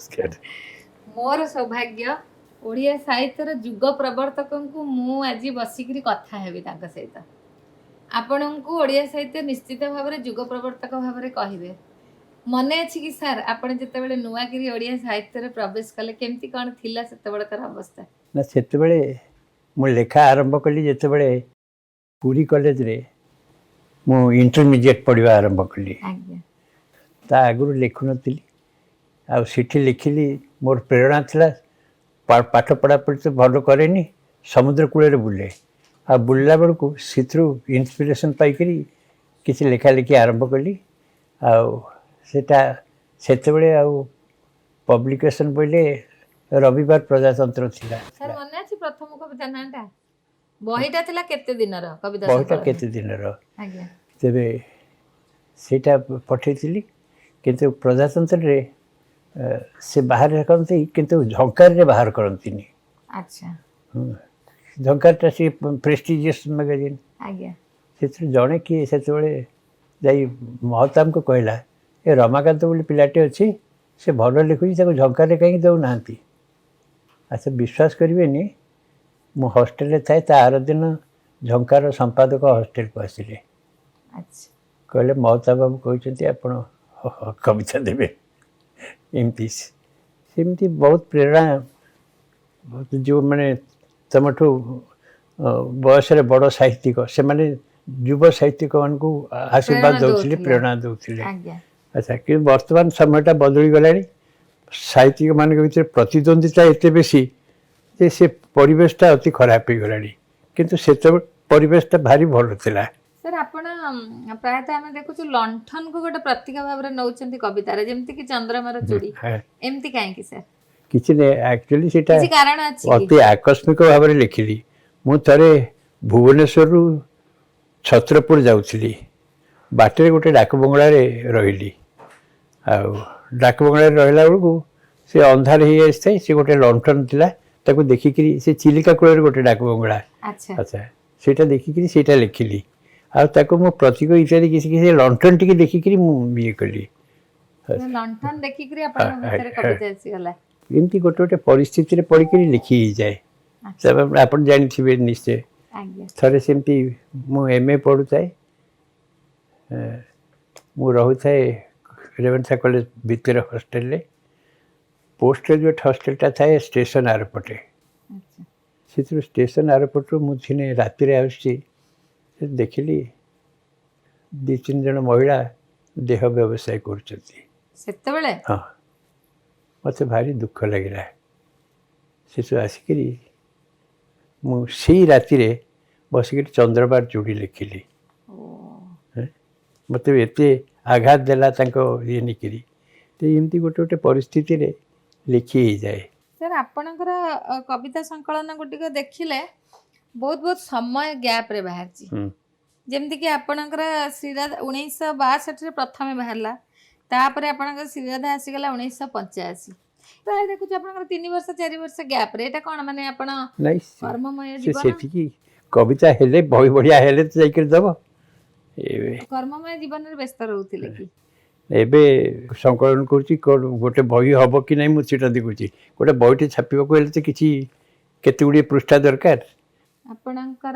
नमस्कार। मोर सौभाग्य ओडिया साहित्यर जुग प्रवर्तक को मु आज बसिक कथा हेबी सहित आपण को ओडिया साहित्य निश्चित भाव में जुग प्रवर्तक भाव में कहे मन अच्छी कि सार आपड़ जिते नुआगिरी ओडिया साहित्य में प्रवेश कले केमती कौन थिला सेतेबेलकर अवस्था ना सेतेबेले मु लेखा आरंभ कली जेतेबेले पुरी कॉलेज रे मु इंटरमीडिएट पढ़वा आरंभ कली ता आगुरु लिखु नथिली आ सिठी लिखिली मोर प्रेरणा थिला पाठ पढ़ा पढ़ी तो भल करेनी समुद्र कूल बुले आ बुलला बेलू सिथु इन्स्पिरेसन पाइकरी किसी लेखा लिखी आरंभ कली आटा से पब्लिकेशन बोले रविवार प्रजातंत्र थिला। सर मन अछि प्रथम कविता नाटा बहिटा थिला केते दिनर कविता बहिटा केते दिनर आज्ञा तेबे सेटा पठेइतिली किंतु प्रजातंत्र रे से बाहर रखती किंतु झंकार रे बाहर करंतीनी। अच्छा झंकारटा से प्रेस्टिजियस मैगजीन आज्ञा से जड़े किए से जाई महताब को कहला ए रमाकांत बोली पिलाटे अच्छी से भल लिखुची झंकार कहीं दौना। अच्छा विश्वास करेनि मु हॉस्टेल थाए ता आर दिन झंकार संपादक हॉस्टेल को आसिले कहले महताब बाबू कहते आपण कविता देवे एमती सेमती बहुत प्रेरणा जो मैंने तुमठू बयस बड़ साहित्यिक से माने युव साहित्यिक मान को आशीर्वाद दौले प्रेरणा दौले। अच्छा कि वर्तमान समयटा बदली गला साहित्यिक मान भर प्रतिद्वंदिता एत बेसी जे से परिवेशटा अति खराब हो गला किंतु से परिवेशटा भारी भल था। सर आपण प्रायतः आम देखु लंठन को गोटे प्रतीका भाव में नौचंती कवितार जेमती कि चंद्रमार चूड़ी एमती काहे सर किसी ने एक्चुअली सेटा कारण अछि अति आकस्मिक भाव में लिखिली मु थरे भुवनेश्वर छत्रपुर जाउछली बाटे गोटे डाक बंगला रे रहिली आ डाक बंगला रे रहला बेलू से अंधार हो जाए से गोटे लंठन थिला ताको देखिकी से चिलिका कूल गोटे डाक बंगला। अच्छा सेटा देखिकी सेटा लिखिली आ ताको मो प्रतीक इत्यादि किसी किसी लंठन टिके देखिकी मु ये कली लंठन देखिकी आपन भीतर कविता आसी गला एमती गोटे गोटे परिस्थिति रे पड़ी करी लिखी जाए सब आपन जानिथिबे निश्चय। थरे सेमती मु एमए पढ़ुताए मु रहूए रेवेन्सा कॉलेज भितर हॉस्टेल रे पोस्ट ग्रेजुएट हॉस्टेलटा थाए स्टेशन आरपटे से स्टेशन आरपट मुझे राति आसी देखिली दी तीन जन महिला देह व्यवसाय कर हाँ मत भारी दुख लगे से आसिक मुझे राति बसिक चंद्रबार चूड़ी लिखिली मत एत आघात देला ये निकरी तो एमती गोटे गोटे परिस्थिति रे लिखी ही जाए। सर आपणकर कविता संकलन गुटिक देखिले बहुत बहुत समय गैप रे बाहर जेमती कि आपणकर श्रीराधा 1962 रे प्रथम बाहरला तापर आपणकर श्रीराधा आसीगला 1985 प्राय देखु आपणकर 3 वर्ष 4 वर्ष गैप रे एटा कोन माने आपण कर्ममय जीवन सेठी कविता हेले बही बढ़िया हेले तो जाई कर दबो कर्ममय जीवन रे व्यस्त रहउतिले कि एबे संकलन करछि गोटे बही हबो कि नै मु सेटा देखुछि गोटे बहीटे छापिबा को हेले तो किछि केते गुडी पृष्ठा दरकार। आपणकर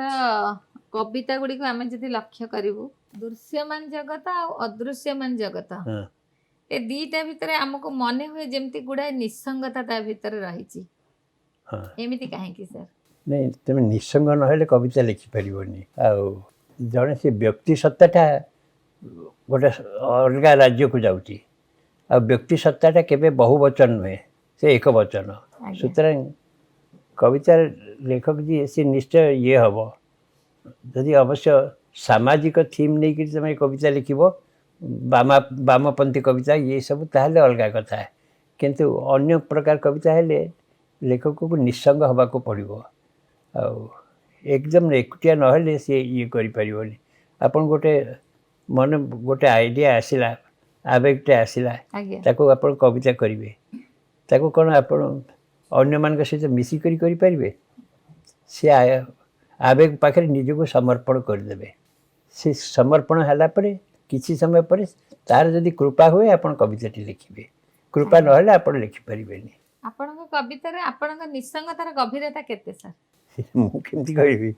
कविता गुडी को आमे जति लक्ष्य करिवु दृश्यमान जगत आ अदृश्यमान जगत ए दीटा भितरे हमको मने होय जेमती गुडा निसंगता ता भितरे रहिछि एमिति काहे कि सर नहीं तुम निसंग न हेले कविता लिखि परिबोनी आ जने से व्यक्ति सत्ताटा गोटे अलग राज्य को जाऊँगी आ व्यक्ति सत्ताटा केबे बहुवचन नुहे से एक वचन सुतरां कविता लेखक जी से निश्चय ये हम जदि अवश्य सामाजिक थीम नहीं कि तुम कविता लिखब वामपंथी कविता ये सब ताहले अलग कथा है किंतु अन्य प्रकार कविता हेले लेखक को निसंग हवा को पड़ो आ एकदम एकुटिया नहेले सी ये करें आपन गोटे मन गोटे आइडिया आसला आवेगटे आसला ताको आपन कविता करेंगे ताको कौन आप अन्य मान सहित मिसिक करें सी आवेग पाखे निजको समर्पण करदे से समर्पण है किसी समय पर तार जदि कृपा हुए आप कविताटी लिखे कृपा नहेले आपण लिखिपारेनि। ଆପଣଙ୍କ କବିତାରେ ଆପଣଙ୍କ ନିସଙ୍ଗତାର ଗଭୀରତା କେତେ ସାର୍? ମୁଁ କେମିତି କହିବି?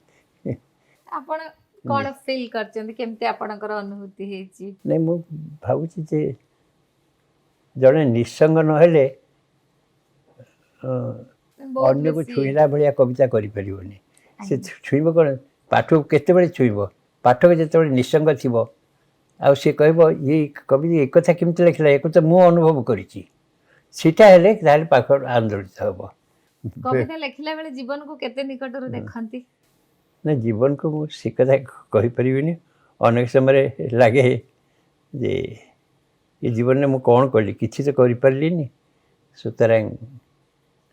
ଆପଣ କଣ ଫିଲ୍ କରିଛନ୍ତି, କେମିତି ଆପଣଙ୍କର ଅନୁଭୂତି ହେଇଛି? ନାଇଁ ମୁଁ ଭାବୁଛି ଯେ ଜଣେ ନିସଙ୍ଗ ନହେଲେ ବହୁତ ଅନ୍ୟକୁ ବେଶୀ ଛୁଇଁଲା ଭଳିଆ କବିତା କରିପାରିବନି। ସେ ଛୁଇଁବ କ'ଣ? ପାଠକୁ କେତେବେଳେ ଛୁଇଁବ? ପାଠକ ଯେତେବେଳେ ନିସଙ୍ଗ ଥିବ ଆଉ ସେ କହିବ ଇଏ କବି ଏକଥା କେମିତି ଲେଖିଲା, ଏକଥା ମୁଁ ଅନୁଭବ କରିଛି, ସେଇଟା ହେଲେ ତାହେଲେ ପାଖ ଆନ୍ଦୋଳିତ ହେବ। କବିତା ଲେଖିଲା ବେଳେ ଜୀବନକୁ କେତେ ନିକଟରୁ ଦେଖନ୍ତି? ନା ଜୀବନକୁ ମୁଁ ସେ କଥା କହିପାରିବିନି। ଅନେକ ସମୟରେ ଲାଗେ ଯେ ଏ ଜୀବନରେ ମୁଁ କ'ଣ କଲି, କିଛି ତ କରିପାରିଲିନି, ସୁତରାଂ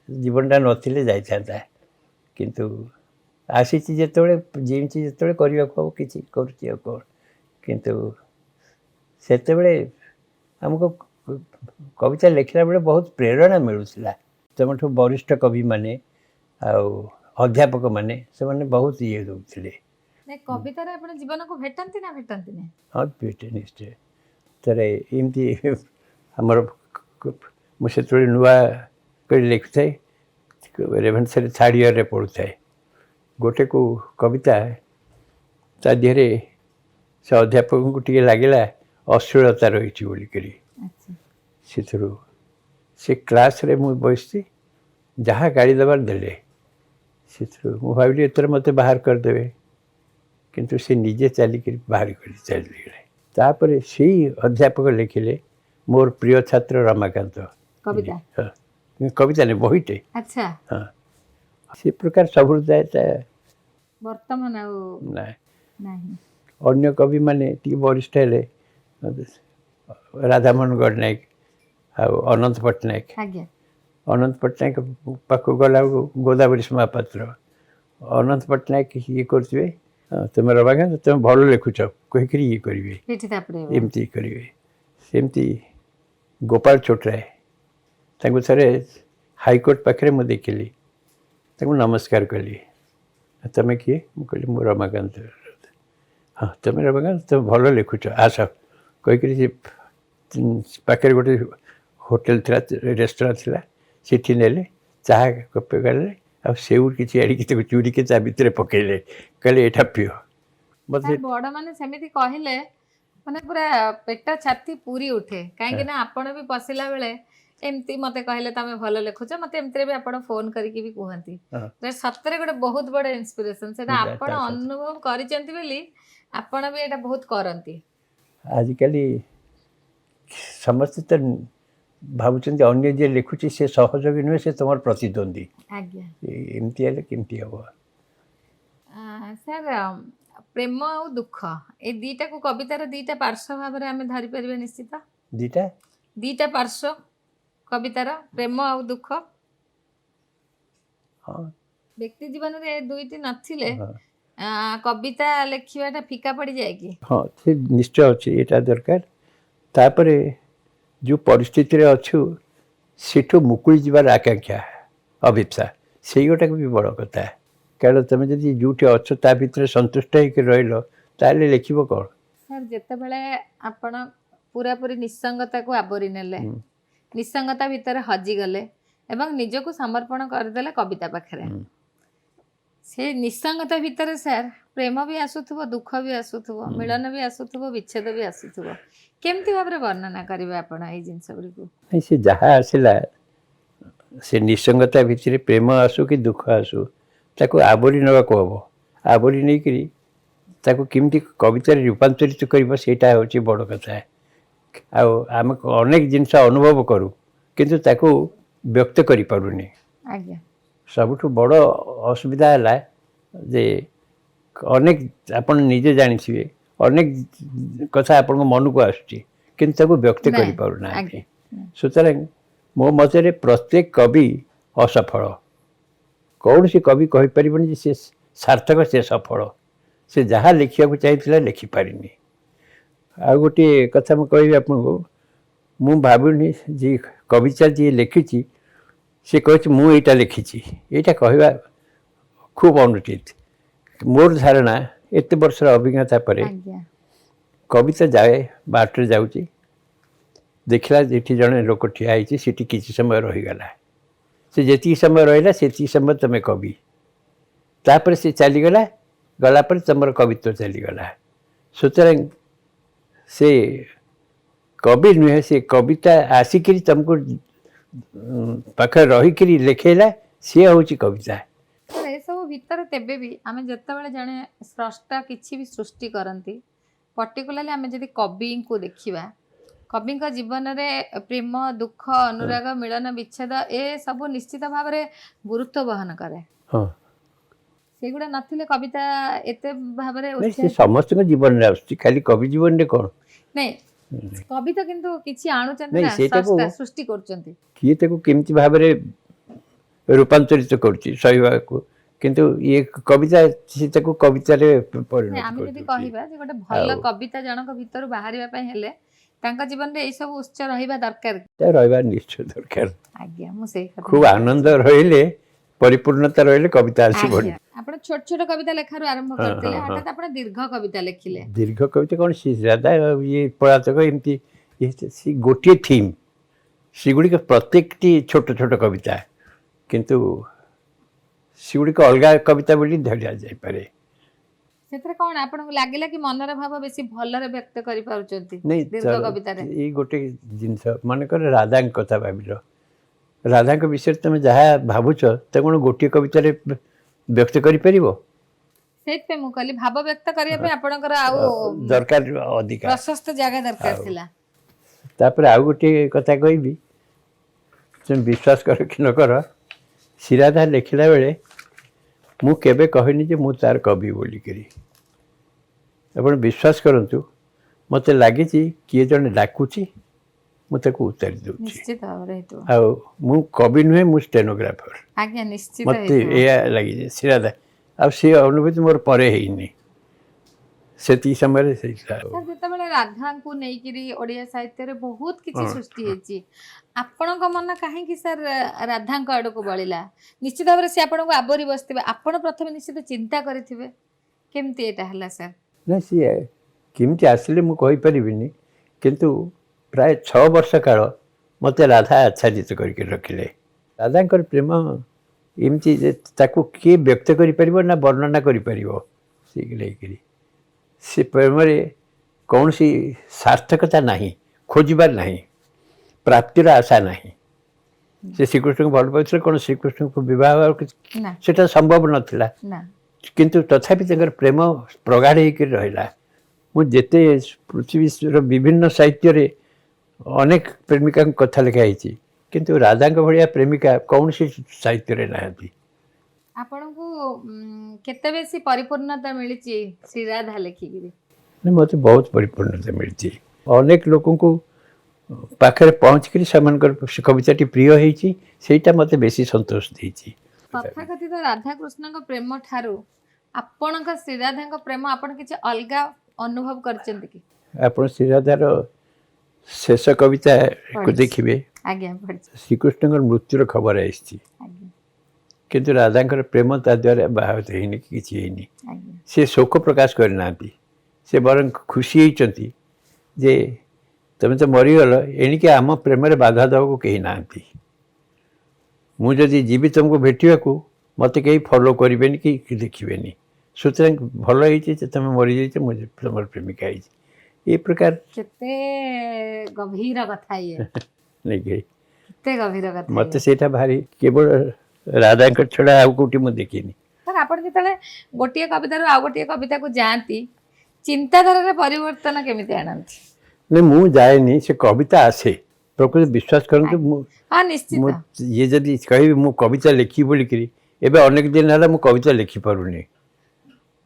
ଜୀବନଟା ନଥିଲେ ଯାଇଥାନ୍ତା। କିନ୍ତୁ ଆସିଛି ଯେତେବେଳେ ଯେମିତି ଯେତେବେଳେ କରିବାକୁ ହେବ କିଛି କରୁଛି ଆଉ କ'ଣ। କିନ୍ତୁ ସେତେବେଳେ ଆମକୁ କବିତା ଲେଖିଲା ବେଳେ ବହୁତ ପ୍ରେରଣା ମିଳୁଥିଲା। ତୁମଠୁ ବରିଷ୍ଠ କବିମାନେ ଆଉ ଅଧ୍ୟାପକମାନେ ସେମାନେ ବହୁତ ଇଏ ଦେଉଥିଲେ। କବିତାରେ ଆପଣ ଜୀବନକୁ ଭେଟନ୍ତି ନା ଭେଟନ୍ତିନି? ହଁ ଭେଟେ ନିଶ୍ଚୟ। ଥରେ ଏମିତି ଆମର ମୁଁ ସେତେବେଳେ ନୂଆ କରି ଲେଖୁଥାଏ, ରେଭେନ୍ସାରେ ଥାର୍ଡ଼ ଇୟର୍ରେ ପଢ଼ୁଥାଏ। ଗୋଟେ କେଉଁ କବିତା ତା ଦେହରେ ସେ ଅଧ୍ୟାପକଙ୍କୁ ଟିକେ ଲାଗିଲା ଅଶ୍ଳୀଳତା ରହିଛି ବୋଲିକରି, ସେଥିରୁ ସେ କ୍ଲାସ୍ରେ ମୁଁ ବସିଛି, ଯାହା ଗାଳି ଦେବାର ଦେଲେ, ସେଥିରୁ ମୁଁ ଭାବିଲି ଏଥର ମୋତେ ବାହାର କରିଦେବେ, କିନ୍ତୁ ସେ ନିଜେ ଚାଲିକରି ବାହାର କରି ଚାଲିଗଲେ। ତାପରେ ସେଇ ଅଧ୍ୟାପକ ଲେଖିଲେ ମୋର ପ୍ରିୟ ଛାତ୍ର ରମାକାନ୍ତ କବିତା କବିତା ନାହିଁ ବହିଟେ। ଆଚ୍ଛା, ହଁ ସେ ପ୍ରକାର ସବୁ ବର୍ତ୍ତମାନ ଆଉ ନାହିଁ। ନାହିଁ। ଅନ୍ୟ କବିମାନେ ଟିକେ ବରିଷ୍ଠ ହେଲେ ରାଧାମୋହନ ଗଡ଼ନାୟକ ଆଉ ଅନନ୍ତ ପଟ୍ଟନାୟକ। ଆଜ୍ଞା, ଅନନ୍ତ ପଟ୍ଟନାୟକ ପାଖକୁ ଗଲାବେଳକୁ ଗୋଦାବରୀଶ ମହାପାତ୍ର, ଅନନ୍ତ ପଟ୍ଟନାୟକ ଇଏ କରୁଥିବେ, ତୁମେ ରମାକାନ୍ତ ତୁମେ ଭଲ ଲେଖୁଛ କହିକିରି ଇଏ କରିବେ, ଏମିତି କରିବେ। ସେମିତି ଗୋପାଳ ଛୋଟରାୟ, ତାଙ୍କୁ ଥରେ ହାଇକୋର୍ଟ ପାଖରେ ମୁଁ ଦେଖିଲି, ତାଙ୍କୁ ନମସ୍କାର କଲି। ତୁମେ କିଏ? ମୁଁ କହିଲି ମୁଁ ରମାକାନ୍ତ। ହଁ ତୁମେ ରମାକାନ୍ତ, ତୁମେ ଭଲ ଲେଖୁଛ, ଆସ କହିକିରି ସେ ପାଖରେ ଗୋଟେ ହୋଟେଲ ଥିଲା, ରେଷ୍ଟୁରାଣ୍ଟ ଥିଲା, ସେଠି ନେଲେ, ଚାହା କପେ କାଢ଼ିଲେ, ଆଉ ସେଉ କିଛି ଆଣିକି ତାକୁ ଚୁରିକି ତା ଭିତରେ ପକେଇଲେ, କହିଲେ ଏଇଟା ପିଅ। ମୋତେ ବଡ଼ ମାନେ ସେମିତି କହିଲେ ମାନେ ପୁରା ପେଟ ଛାତି ପୁରୀ ଉଠେ, କାହିଁକି ନା ଆପଣ ବି ପଶିଲା ବେଳେ ଏମିତି ମୋତେ କହିଲେ ତମେ ଭଲ ଲେଖୁଛ, ମୋତେ ଏମିତିରେ ବି ଆପଣ ଫୋନ୍ କରିକି ବି କୁହନ୍ତି। ସତରେ ଗୋଟେ ବହୁତ ବଡ଼ ଇନ୍ସପିରେସନ୍, ସେଟା ଆପଣ ଅନୁଭବ କରିଛନ୍ତି ବୋଲି ଆପଣ ବି ଏଇଟା ବହୁତ କରନ୍ତି। ଆଜିକାଲି ସମସ୍ତେ ତ ଭାବୁଛନ୍ତି ଅନ୍ୟ ଯିଏ ଲେଖୁଛି ସେ ସହଯୋଗୀ ନୁହେଁ, ସେ ତୁମର ପ୍ରତିଦ୍ୱନ୍ଦ୍ୱୀ। ଆଜ୍ଞା, ଏମିତି ହେଲେ କେମିତି ହେବ? ସାର୍ ପ୍ରେମ ଆଉ ଦୁଃଖ ଏ ଦୁଇଟାକୁ କବିତାର ଦୁଇଟା ପାର୍ଶ୍ୱ ଭାବରେ ଆମେ ଧରିପାରିବା ନିଶ୍ଚିତ। ଦୁଇଟା ପାର୍ଶ୍ୱ କବିତାର, ପ୍ରେମ ଆଉ ଦୁଃଖ। ହଁ, ବ୍ୟକ୍ତି ଜୀବନରେ ଏ ଦୁଇଟି ନଥିଲେ କବିତା ଲେଖିବାଟା ଫିକା ପଡ଼ିଯାଏ କି? ହଁ ସେ ନିଶ୍ଚୟ ଅଛି, ଏଇଟା ଦରକାର। ତାପରେ ଯେଉଁ ପରିସ୍ଥିତିରେ ଅଛୁ ସେଠୁ ମୁକୁଳି ଯିବାର ଆକାଂକ୍ଷା, ଅଭିପ୍ସା, ସେଇ ଗୋଟାକୁ ବି ବଡ଼ କଥା। କାରଣ ତୁମେ ଯଦି ଯେଉଁଠି ଅଛ ତା ଭିତରେ ସନ୍ତୁଷ୍ଟ ହେଇକି ରହିଲ, ତାହେଲେ ଲେଖିବ କ'ଣ? ସାର୍ ଯେତେବେଳେ ଆପଣ ପୁରାପୁରି ନିସଙ୍ଗତାକୁ ଆବୋରି ନେଲେ, ନିସଙ୍ଗତା ଭିତରେ ହଜିଗଲେ ଏବଂ ନିଜକୁ ସମର୍ପଣ କରିଦେଲେ କବିତା ପାଖରେ, ସେ ନିସଙ୍ଗତା ଭିତରେ ସାର୍ ପ୍ରେମ ବି ଆସୁଥିବ, ଦୁଃଖ ବି ଆସୁଥିବ, ମିଳନ ବି ଆସୁଥିବ, ବିଚ୍ଛେଦ ବି ଆସୁଥିବ। କେମିତି ଭାବରେ ବର୍ଣ୍ଣନା କରିବେ ଆପଣ ଏଇ ଜିନିଷ ଗୁଡ଼ିକୁ? ସେ ଯାହା ଆସିଲା, ସେ ନିସଙ୍ଗତା ଭିତରେ ପ୍ରେମ ଆସୁ କି ଦୁଃଖ ଆସୁ, ତାକୁ ଆବୋରି ନେବାକୁ ହେବ। ଆବୋରି ନେଇକରି ତାକୁ କେମିତି କବିତାରେ ରୂପାନ୍ତରିତ କରିବ, ସେଇଟା ହେଉଛି ବଡ଼ କଥା। ଆଉ ଆମେ ଅନେକ ଜିନିଷ ଅନୁଭବ କରୁ, କିନ୍ତୁ ତାକୁ ବ୍ୟକ୍ତ କରିପାରୁନି। ଆଜ୍ଞା, ସବୁଠୁ ବଡ଼ ଅସୁବିଧା ହେଲା ଯେ ଅନେକ ଆପଣ ନିଜେ ଜାଣିଥିବେ, ଅନେକ କଥା ଆପଣଙ୍କ ମନକୁ ଆସୁଛି, କିନ୍ତୁ ତାକୁ ବ୍ୟକ୍ତ କରିପାରୁନାହାନ୍ତି। ସୁତରାଂ ମୋ ମତରେ ପ୍ରତ୍ୟେକ କବି ଅସଫଳ। କୌଣସି କବି କହିପାରିବନି ଯେ ସେ ସାର୍ଥକ, ସେ ସଫଳ। ସେ ଯାହା ଲେଖିବାକୁ ଚାହିଁଥିଲା ଲେଖିପାରିନି। ଆଉ ଗୋଟିଏ କଥା ମୁଁ କହିବି ଆପଣଙ୍କୁ, ମୁଁ ଭାବୁନି ଯେ କବିତା ଯିଏ ଲେଖିଛି ସେ କହିଛି ମୁଁ ଏଇଟା ଲେଖିଛି, ଏଇଟା କହିବା ଖୁବ୍ ଅନୁଚିତ। ମୋର ଧାରଣା ଏତେ ବର୍ଷର ଅଭିଜ୍ଞତା ପରେ କବିତା ଯାଏ ବାଟରେ ଯାଉଛି, देखला जेठी जड़े लोक ठिया होती सेठी किसी समय रहीगला से जी समय रहा से समय तुम कवि तापर से चलीगला गलापर तुम कवित्व चलीगला सुतरां से कवि नुहे से कविता आसिक तुमको पाखे रहीक लिखेला सी हूँ कविता सब भितर तेबे भी आम जिते जड़े स्रष्टा किसी भी सृष्टि करती पर्टिकुलाली आम जब कवि को देखा कवि जीवन में प्रेम दुख अनुराग मिलन विच्छेद ए सब निश्चित भाव में गुरुत्व बहन करे हाँ सेगुड़ा नथिले कविता एते भाव से समस्त जीवन में आसुची खाली कवि जीवन में कौन नहीं कवि तो किंतु किछि आणुचंती ना स्रष्टा सृष्टि करचंती किए ताको केमती भाव में रूपांतरित करछि सहीवा को किंतु ये कविता से ताको कविता रे परिणत आमे जदी कहिबा जे गोटे भल कविता जनक भीतर बाहरिबा पय हेले तांका जीवन रे ए सब उच्च रहिबा दरकार रहिबा निश्चय दरकार आज्ञा मु सेही खूब आनंद रहिले परिपूर्णता रहिले कविता आसी बढी आपण छोट छोट कविता लेखारु आरंभ करथिले हठात आपण दीर्घ कविता लेखिले दीर्घ कविता कोन सी ज्यादा ये पळातक एमती ये सी गोटे थीम सिगुडी के प्रत्येक टी छोट छोट कविता किंतु सिगुडी को अलगा कविता बोली धरिया जाय पारे सेतरे कोन आपण को लागिला कि मनर भाव बेसी भलरे व्यक्त करि पारुचंती दीर्घ कविता रे ई गोटे जिंस माने कर राधा कथा भाबिलो राधा के विषय तुम जहाँ भावुच तो कौन गोटे कविता व्यक्त कर भाव व्यक्त करने दरकार अधिक प्रशस्त जगह दरकार थिला तापर आउ गोटे कथा कहबी तुम विश्वास कर कि न कर श्रीराधा लिखला बेले मु केबे कहनी जे मु तार कवि बोली करी आपण विश्वास करंतु मते लागे किए जने डाकुची मुझे उत्तर दूची निश्चित आ मु कवि नुहे मु स्टेनोग्राफर आज्ञा निश्चित मते ए लगी श्रीराधा आ से अनुभूति मोर परे हेनी सेती समय से जेतेबेले राधा को नै किरी ओडिया साहित्य रे बहुत किछि सृष्टि हेची आपण को मन काहे कि सर राधा को आड़ को बळिला निश्चित भाव से आपण को आबरी बसतिबे आपण प्रथम निश्चित चिंता करिथिबे केमती एटा हला सर नै से केमती आसले मु कहि परिबिनी किंतु प्राय 6 वर्ष काल मत राधा आच्छादित करके रखिले राधा प्रेम एमती किए व्यक्त कर ना वर्णना कर से प्रेम कौन सी सार्थकता नहीं खोजबार नहीं प्राप्तिर आशा नहीं से श्रीकृष्ण को भल पाते कौन श्रीकृष्ण को विवाह से संभव नाला किंतु तथापि प्रेम प्रगाढ़ होकर रहा मुझे पृथ्वी विभिन्न साहित्य अनेक प्रेमिका कथा लिखाई किंतु राधा भाया प्रेमिका कौन सी साहित्य रे नहांती आपण को केते बेसी परिपूर्णता मिली श्री राधा लेखिकी मत बहुत परिपूर्णता मिली अनेक लोगों को पाखे पहुँच कर कविताटी प्रिय होती सेटा मत बेसी संतोष देती तथाकथित राधा कृष्ण प्रेम ठारू आपण श्रीराधा प्रेम आपण किछि अलगा अनुभव करचंती कि आपण श्रीराधार शेष कविता को देखिए श्रीकृष्ण मृत्युर खबर आई किंतु राधा प्रेम ता द्वारा बाहत होनी कि से शोक प्रकाश करना से बर खुशी होती जे तुम तो मरीगल एणिके आम प्रेम बाधा देवा को कहीं ना मुझे जीवी तुमको भेटा मत कहीं फॉलो करें कि देखिए सुतरां भल हो तुम मरी जाइए मुझे तुम प्रेमिका ये प्रकार केते गभीर कथा ये नहीं केते गभीर कथा मत सेटा भारी केवल राधा छड़ा आ कोटी मु देखिनी सर आपण जतले गोटिए कविता रो आ गोटिए कविता को जानती चिंताधारा रे परिवर्तन केमिति आनंती नहीं मु जाएनी से कविता आसे प्रकृति विश्वास करंतु मु हां निश्चित ये जदी कहि मु कविता लिखी बोली करी एबे अनेक दिन हला मु कविता लिखि पारुनी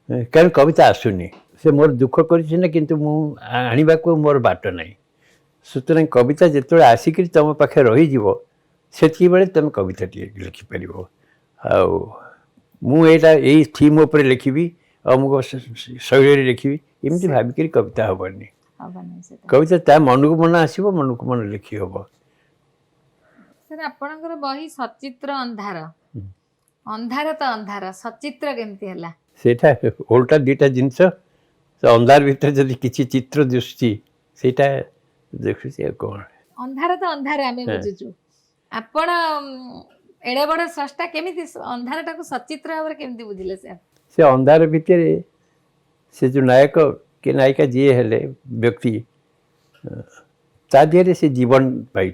कारण कविता आसुनी से मोर दुख कर किंतु मु आनिबा को मोर बाट नहीं सुतरां कविता जिते आसिक तुम पाखे रही से बेले तुम कविता लिखिपर मुझा यही थीम उपर लिखी अमुक शैली लिखी एमती भाविक कविता हेनी कविता ता मन को मन आसो मन को मन लिखी हम सर आपणकर बही सचित्र अंधार अंधार तो अंधार सचित्र केमती है सेटा उल्टा दीटा जिनस अंधार भीतर जदि किसी चित्र दिशुची सेटा देखुची कौन अंधार तो अंधार आमे बुझुचु आपण एडे बड़ स्रष्टा केमिति अंधार टाको सचित्र भाव केमिति बुझिले सर से अंधार भितर से जो नायक के नायिका जी हेले व्यक्ति ता देहरे से जीवन पाई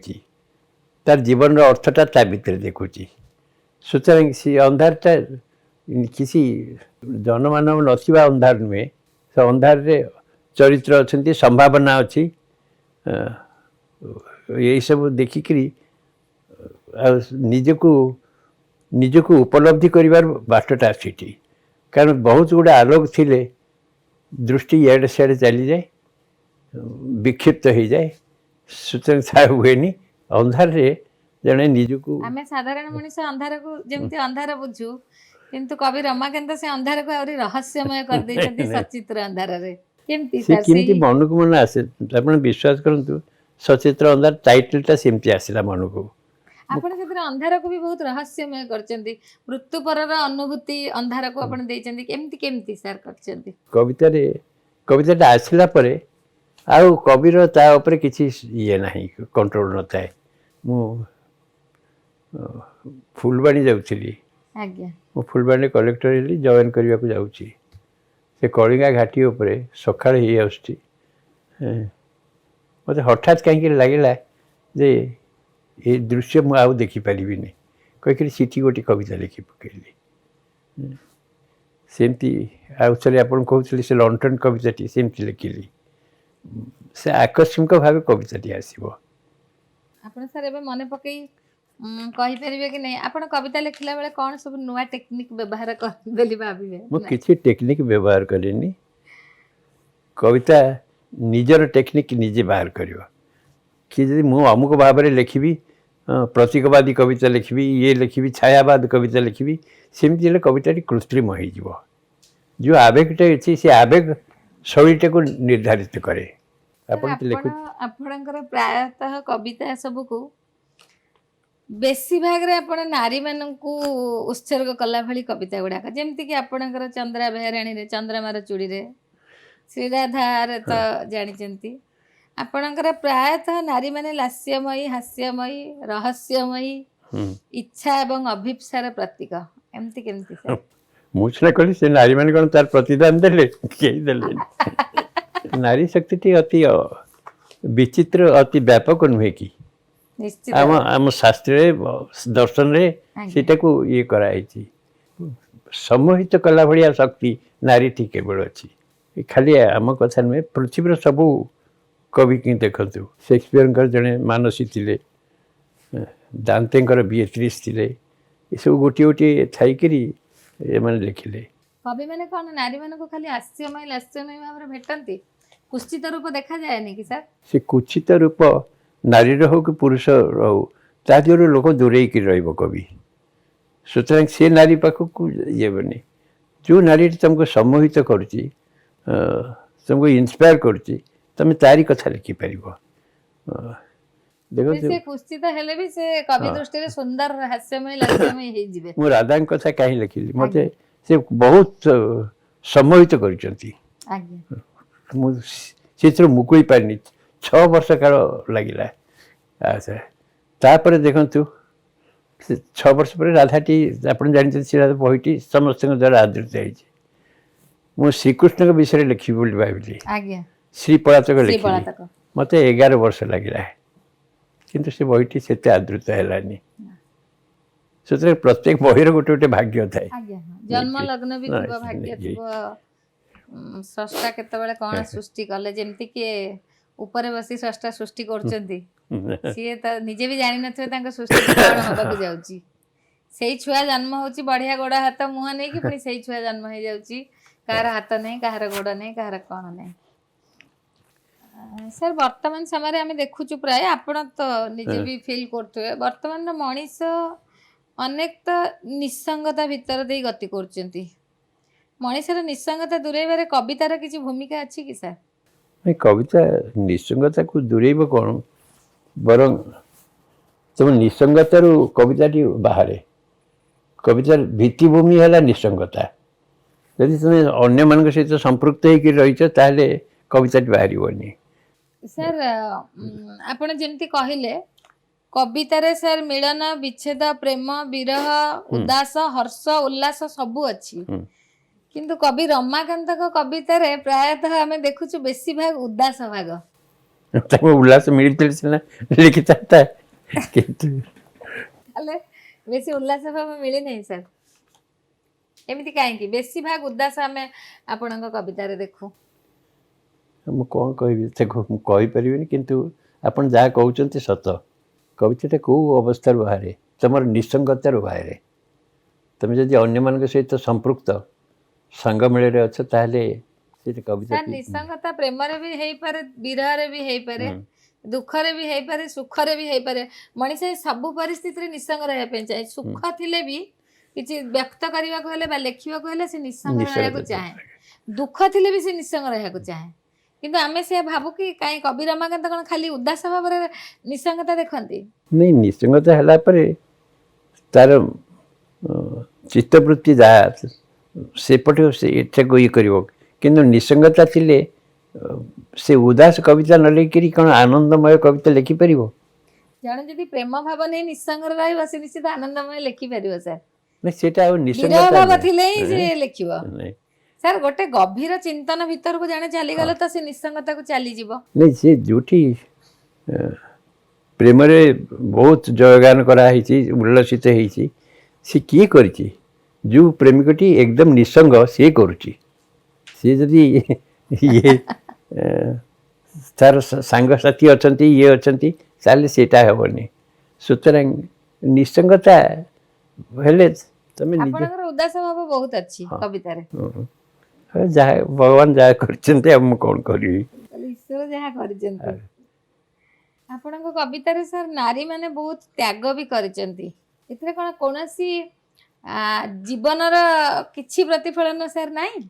तार जीवन अर्थटा ता भितर देखुची सुतरां से अंधारटा किसी जनमानव नथिबा अंधार नुहे से अंधार रे चरित्र अच्छी संभावना अच्छी यही सब देखिकी निजको उपलब्धि करिवार बाटटा सीटी कारण बहुत गुड़ा आलोक थिले दृष्टि इे सियाड़े चली जाए विक्षिप्त हो जाए सुतरां हुए अंधार रे जड़े निजको आमे साधारण मनीष अंधार को जेमती अंधार बुझू किंतु कवि रमाकांत से अंधार को आउरी रहस्यमय कर देछथि सचित्र अंधार रे केमती से केमती मन को मन आसे आपण विश्वास करंतु सचित्र अंधार टाइटलटा सेमती आसिला मन को आपण से अंधार को भी बहुत रहस्यमय करचंती मृत्यु परर अनुभूति अंधार को आपण देचंती केमती केमती सर करचंती कविताटा आसिला परे आउ कविर ता ऊपर किछि ये नाही कंट्रोल न थाए मु फुलबाणी जाउथिली आज्ञा मु फुलबाणी कलेक्टर हेली जॉइन करबा को जाउची से कलिंगा घाटी उपरे सकाळ ही आउची मते हठात कहीं लगे जे ये दृश्य मु आउ देखी पारिबी नहीं कहीकि सीटी गोटे कविता लिखि पकेली सेमती आउ चले आपन कहउछली से लंटन कविताटी सेमती लिखिली से आकस्मिक भाव कविताटी आसीबो आपण सर एबे मने पकई कहि परिबे कि नहीं आपण कविता लिखला बेले कोन सब नुवा टेक्निक व्यवहार कर देली भाबिबे मु किछि टेक्निक व्यवहार करेनी कविता निजर टेक्निक निजे बाहर करियो कि यदि मु अमुक भाव में लिखी प्रतीकवादी कविता लिखी ये लिखी छायावाद कविता लिखी सेमती कविता कृत्रिम हो जो आवेगटा अच्छी से आवेग शैलीटा को निर्धारित करे आपणकर प्रायतः कविता सब को बेसी भाग रे आपण नारी मानकू उत्सर्ग कला भली कविता गुड़ाक जमती कि आपणकर चंद्रा बेहराणी रे चंद्रमार चूड़ी रे श्रीराधार तो जानी आपणकर प्रायतः नारी माने लास्यमयी हास्यमयी रहस्यमयी इच्छा एवं अभिप्सार प्रतीक एमती केमती सर मुझे कहली से नारी माने कोन तार प्रतिदान देले केही देले नारी शक्ति टी अति विचित्र अति व्यापक नुहे कि निश्चित आम शास्त्र दर्शन रे सेटा को ये कराई सम्मोहित कला भलिया शक्ति नारी टी केवल अछि खाली आम कथा नुहे पृथ्वीर सबू कवि कि देखु शेक्सपियर जड़े मानसी थे दांतेकर बीएट्रिस थे ये सब गोटे गोटे थी मैंने लिखिले कवि मैंने कौन नारी मान को खाली हास्यमय लास्यमय भाव भेटती कुत्सित रूप देखा जाए कि सर से कुत्सित रूप नारी हो कि पुरुष रो तादियों लोक दूरे कवि सुतरां से नारी पाखक ये बने जो नारी तुमको सम्मोहित करुच्ची तुमको इंस्पायर करुच्ची तमें तारी कथा लिखि पारिबो देखो से कुस्तित हेले भी से कवि दृष्टि रे सुंदर हास्यमय लास्यमय हे जिवे मु राधा कथा काहे लिखिली मते से बहुत सम्मोहित करिसंती आज्ञा मु चित्र मुकुई पारनी 6 वर्ष काल लागिला अच्छा तापर देखंतु 6 वर्ष पर राधाटी आपण जानिते से राधा पोइटी समस्त द्वारा आदृत है मु श्रीकृष्ण के विषय लिखि बोली भाबिली आज्ञा श्री पलातक लिखिली मत 11 वर्ष लगे किंतु से बहीटी से आदृत है से प्रत्येक बहीर गोटे गोटे भाग्य थाए जन्म लग्न भी भाग्य स्रष्टा केतबेले कौन सृष्टि कले जेमती कि ऊपर बसी स्रष्टा सृष्टि करचंती सी तो निजे भी जानि नथबे तांको सृष्टि कौन होबाकू जाउची सेई छुआ जन्म होची बढ़िया गोड़ा हाथ मुह नहीं कि पुनी सेई छुआ जन्म हो जाउची कार हाथ नहीं कार गोड़ नहीं कार कौन नहीं सर वर्तमान समय आम देखुचु प्राय आपण तो निजे भी फील करथुए वर्तमान मनीष अनेक तो निसंगता भितर दे गति करचंती मनीषर निसंगता दूरेबारे कवितार किसी भूमिका अच्छी कि सर नहीं कविता निसंगता को दूरेब कौन बरं तुम निसंगतार कविताटी बाहर कवितार भित्तिभूमि है निसंगता यदि तुम अन्य मान सहित संपृक्त होकर रही कविताटी बाहर ସାର୍ ଆପଣ ଯେମିତି କହିଲେ କବିତାରେ ସାର୍ ମିଳନ ବିଚ୍ଛେଦ ପ୍ରେମ ବିରହ ଉଦାସ ହର୍ଷ ଉଲ୍ଲାସ ସବୁ ଅଛି କିନ୍ତୁ କବି ରମାକାନ୍ତଙ୍କ କବିତାରେ ପ୍ରାୟତଃ ଆମେ ଦେଖୁଛୁ ବେଶୀ ଭାଗ ଉଦାସ ଭାଗ। ତାକୁ ଉଲ୍ଲାସ ମିଳିଥିଲେ ସିନା ଲେଖିଥାନ୍ତା, କିନ୍ତୁ ତାହେଲେ ବେଶୀ ଉଲ୍ଲାସ ଭାବ ମିଳିନାହିଁ ସାର୍, ଏମିତି କାହିଁକି ବେଶୀ ଭାଗ ଉଦାସ ଆମେ ଆପଣଙ୍କ କବିତାରେ ଦେଖୁ? ମୁଁ କ'ଣ କହିବି, ତାକୁ ମୁଁ କହିପାରିବିନି, କିନ୍ତୁ ଆପଣ ଯାହା କହୁଛନ୍ତି ସତ। କବିତାଟା କେଉଁ ଅବସ୍ଥାରୁ ବାହାରେ? ତୁମର ନିଃସଙ୍ଗତାରୁ ବାହାରେ। ତୁମେ ଯଦି ଅନ୍ୟମାନଙ୍କ ସହିତ ସମ୍ପୃକ୍ତ ସାଙ୍ଗ ମେଳରେ ଅଛ ତାହେଲେ ସେଟା କବିତା। ସାର୍ ନିଃସଙ୍ଗତା ପ୍ରେମରେ ବି ହେଇପାରେ, ବିରହରେ ବି ହେଇପାରେ, ଦୁଃଖରେ ବି ହେଇପାରେ, ସୁଖରେ ବି ହେଇପାରେ। ମଣିଷ ସବୁ ପରିସ୍ଥିତିରେ ନିଃସଙ୍ଗ ରହିବା ପାଇଁ ଚାହେଁ। ସୁଖ ଥିଲେ ବି କିଛି ବ୍ୟକ୍ତ କରିବାକୁ ହେଲେ ବା ଲେଖିବାକୁ ହେଲେ ସେ ନିଃସଙ୍ଗ ରହିବାକୁ ଚାହେଁ, ଦୁଃଖ ଥିଲେ ବି ସେ ନିଃସଙ୍ଗ ରହିବାକୁ ଚାହେଁ। କିନ୍ତୁ ଆମେ ସେ ଭାବୁ କି କାହିଁ କବି ରମାକାନ୍ତ କ'ଣ ଖାଲି ଉଦାସ ଭାବରେ ନିଃସଙ୍ଗତା ଦେଖନ୍ତି? ନାଇଁ, ନିଃସଙ୍ଗତା ହେଲା ପରେ ତାର ଚିତ୍ତବୃତ୍ତି ଯାହା ସେପଟେ ସେ ଏଠାକୁ ଇଏ କରିବ, କିନ୍ତୁ ନିଃସଙ୍ଗତା ଥିଲେ ସେ ଉଦାସ କବିତା ନ ଲେଖିକରି କ'ଣ ଆନନ୍ଦମୟ କବିତା ଲେଖିପାରିବ? ଜଣେ ଯଦି ପ୍ରେମ ଭାବ ନେଇ ନିଃସଙ୍ଗରେ ରହିବ ସେ ନିଶ୍ଚିତ ଆନନ୍ଦମୟ ଲେଖିପାରିବ ସାର୍। ନାଇଁ, ସେଟା ଆଉ ବିରହ ନିଃସଙ୍ଗତା ଭାବ ନୁହେଁ। ଥିଲେ ହିଁ ସେ ଲେଖିବ। ନାଇଁ ସାର୍ ଗୋଟେ ଗଭୀର ଚିନ୍ତନ ଭିତରକୁ ଜଣେ ଚାଲିଗଲେ ତ ସେ ନିଃସଙ୍ଗତାକୁ ଚାଲିଯିବ। ନାଇଁ, ସେ ଯେଉଁଠି ପ୍ରେମରେ ବହୁତ ଜୟଗାନ କରାହେଇଛି, ଉଲ୍ଲସିତ ହେଇଛି, ସେ କିଏ କରିଛି? ଯେଉଁ ପ୍ରେମିକଟି ଏକଦମ ନିଃସଙ୍ଗ ସିଏ କରୁଛି। ସିଏ ଯଦି ଇଏ ତାର ସାଙ୍ଗସାଥି ଅଛନ୍ତି, ଇଏ ଅଛନ୍ତି, ତାହେଲେ ସେଇଟା ହେବନି। ସୁତରାଂ ନିଃସଙ୍ଗତା ହେଲେ ତମେ ନିଜେ ଆପଣଙ୍କର ଉଦାସ ଭାବ ବହୁତ ଅଛି କବିତାରେ। ଯାହା ଭଗବାନ ଯାହା କରିଛନ୍ତି ଆଉ ମୁଁ କ'ଣ କରିବି? ଈଶ୍ୱର ଯାହା କରିଛନ୍ତି। ଆପଣଙ୍କ କବିତାରେ ସାର୍ ନାରୀ ମାନେ ବହୁତ ତ୍ୟାଗ ବି କରିଛନ୍ତି। ଏଥିରେ କ'ଣ କୌଣସି ଜୀବନର କିଛି ପ୍ରତିଫଳନ ସାର୍ ନାହିଁ?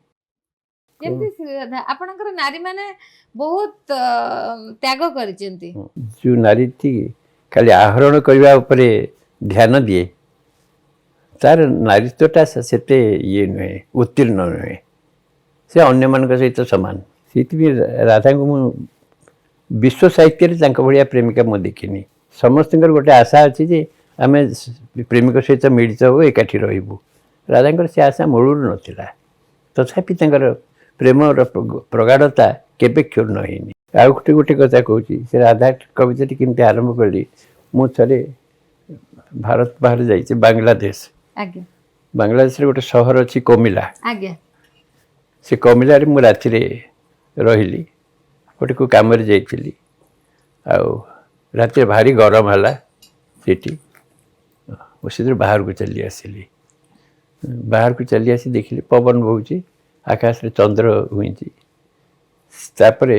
ଯେମିତି ଶ୍ରୀରାଧା, ଆପଣଙ୍କର ନାରୀ ମାନେ ବହୁତ ତ୍ୟାଗ କରିଛନ୍ତି। ଯେଉଁ ନାରୀଟି ଖାଲି ଆହରଣ କରିବା ଉପରେ ଧ୍ୟାନ ଦିଏ ତାର ନାରୀତ୍ୱଟା ସେତେ ଇଏ ନୁହେଁ, ଉତ୍ତୀର୍ଣ୍ଣ ନୁହେଁ। ସେ ଅନ୍ୟମାନଙ୍କ ସହିତ ସମାନ। ସେଥିପାଇଁ ରାଧାଙ୍କୁ ମୁଁ ବିଶ୍ୱ ସାହିତ୍ୟରେ ତାଙ୍କ ଭଳିଆ ପ୍ରେମିକା ମୁଁ ଦେଖିନି। ସମସ୍ତଙ୍କର ଗୋଟେ ଆଶା ଅଛି ଯେ ଆମେ ପ୍ରେମିକ ସହିତ ମିଳିତ ହେବୁ, ଏକାଠି ରହିବୁ। ରାଧାଙ୍କର ସେ ଆଶା ମୂଳରୁ ନଥିଲା। ତଥାପି ତାଙ୍କର ପ୍ରେମର ପ୍ରଗାଢ଼ତା କେବେ କ୍ଷୁର୍ଣ୍ଣ ହେଇନି। ଆଉ ଗୋଟେ କଥା କହୁଛି, ସେ ରାଧା କବିତାଟି କେମିତି ଆରମ୍ଭ କଲି। ମୁଁ ଥରେ ଭାରତ ବାହାରେ ଯାଇଛି, ବାଂଲାଦେଶ। ଆଜ୍ଞା। ବାଂଲାଦେଶରେ ଗୋଟେ ସହର ଅଛି କୋମିଲା। ଆଜ୍ଞା। ସେ କୋମିଲାରେ ମୁଁ ରାତିରେ ରହିଲି, ଗୋଟେ କେଉଁ କାମରେ ଯାଇଥିଲି। ଆଉ ରାତିରେ ଭାରି ଗରମ ହେଲା ସେଠି। ମୁଁ ସେଥିରୁ ବାହାରକୁ ଚାଲି ଆସିଲି। ବାହାରକୁ ଚାଲି ଆସି ଦେଖିଲି ପବନ ବହୁଛି, ଆକାଶରେ ଚନ୍ଦ୍ର ହୁଇଛି। ତାପରେ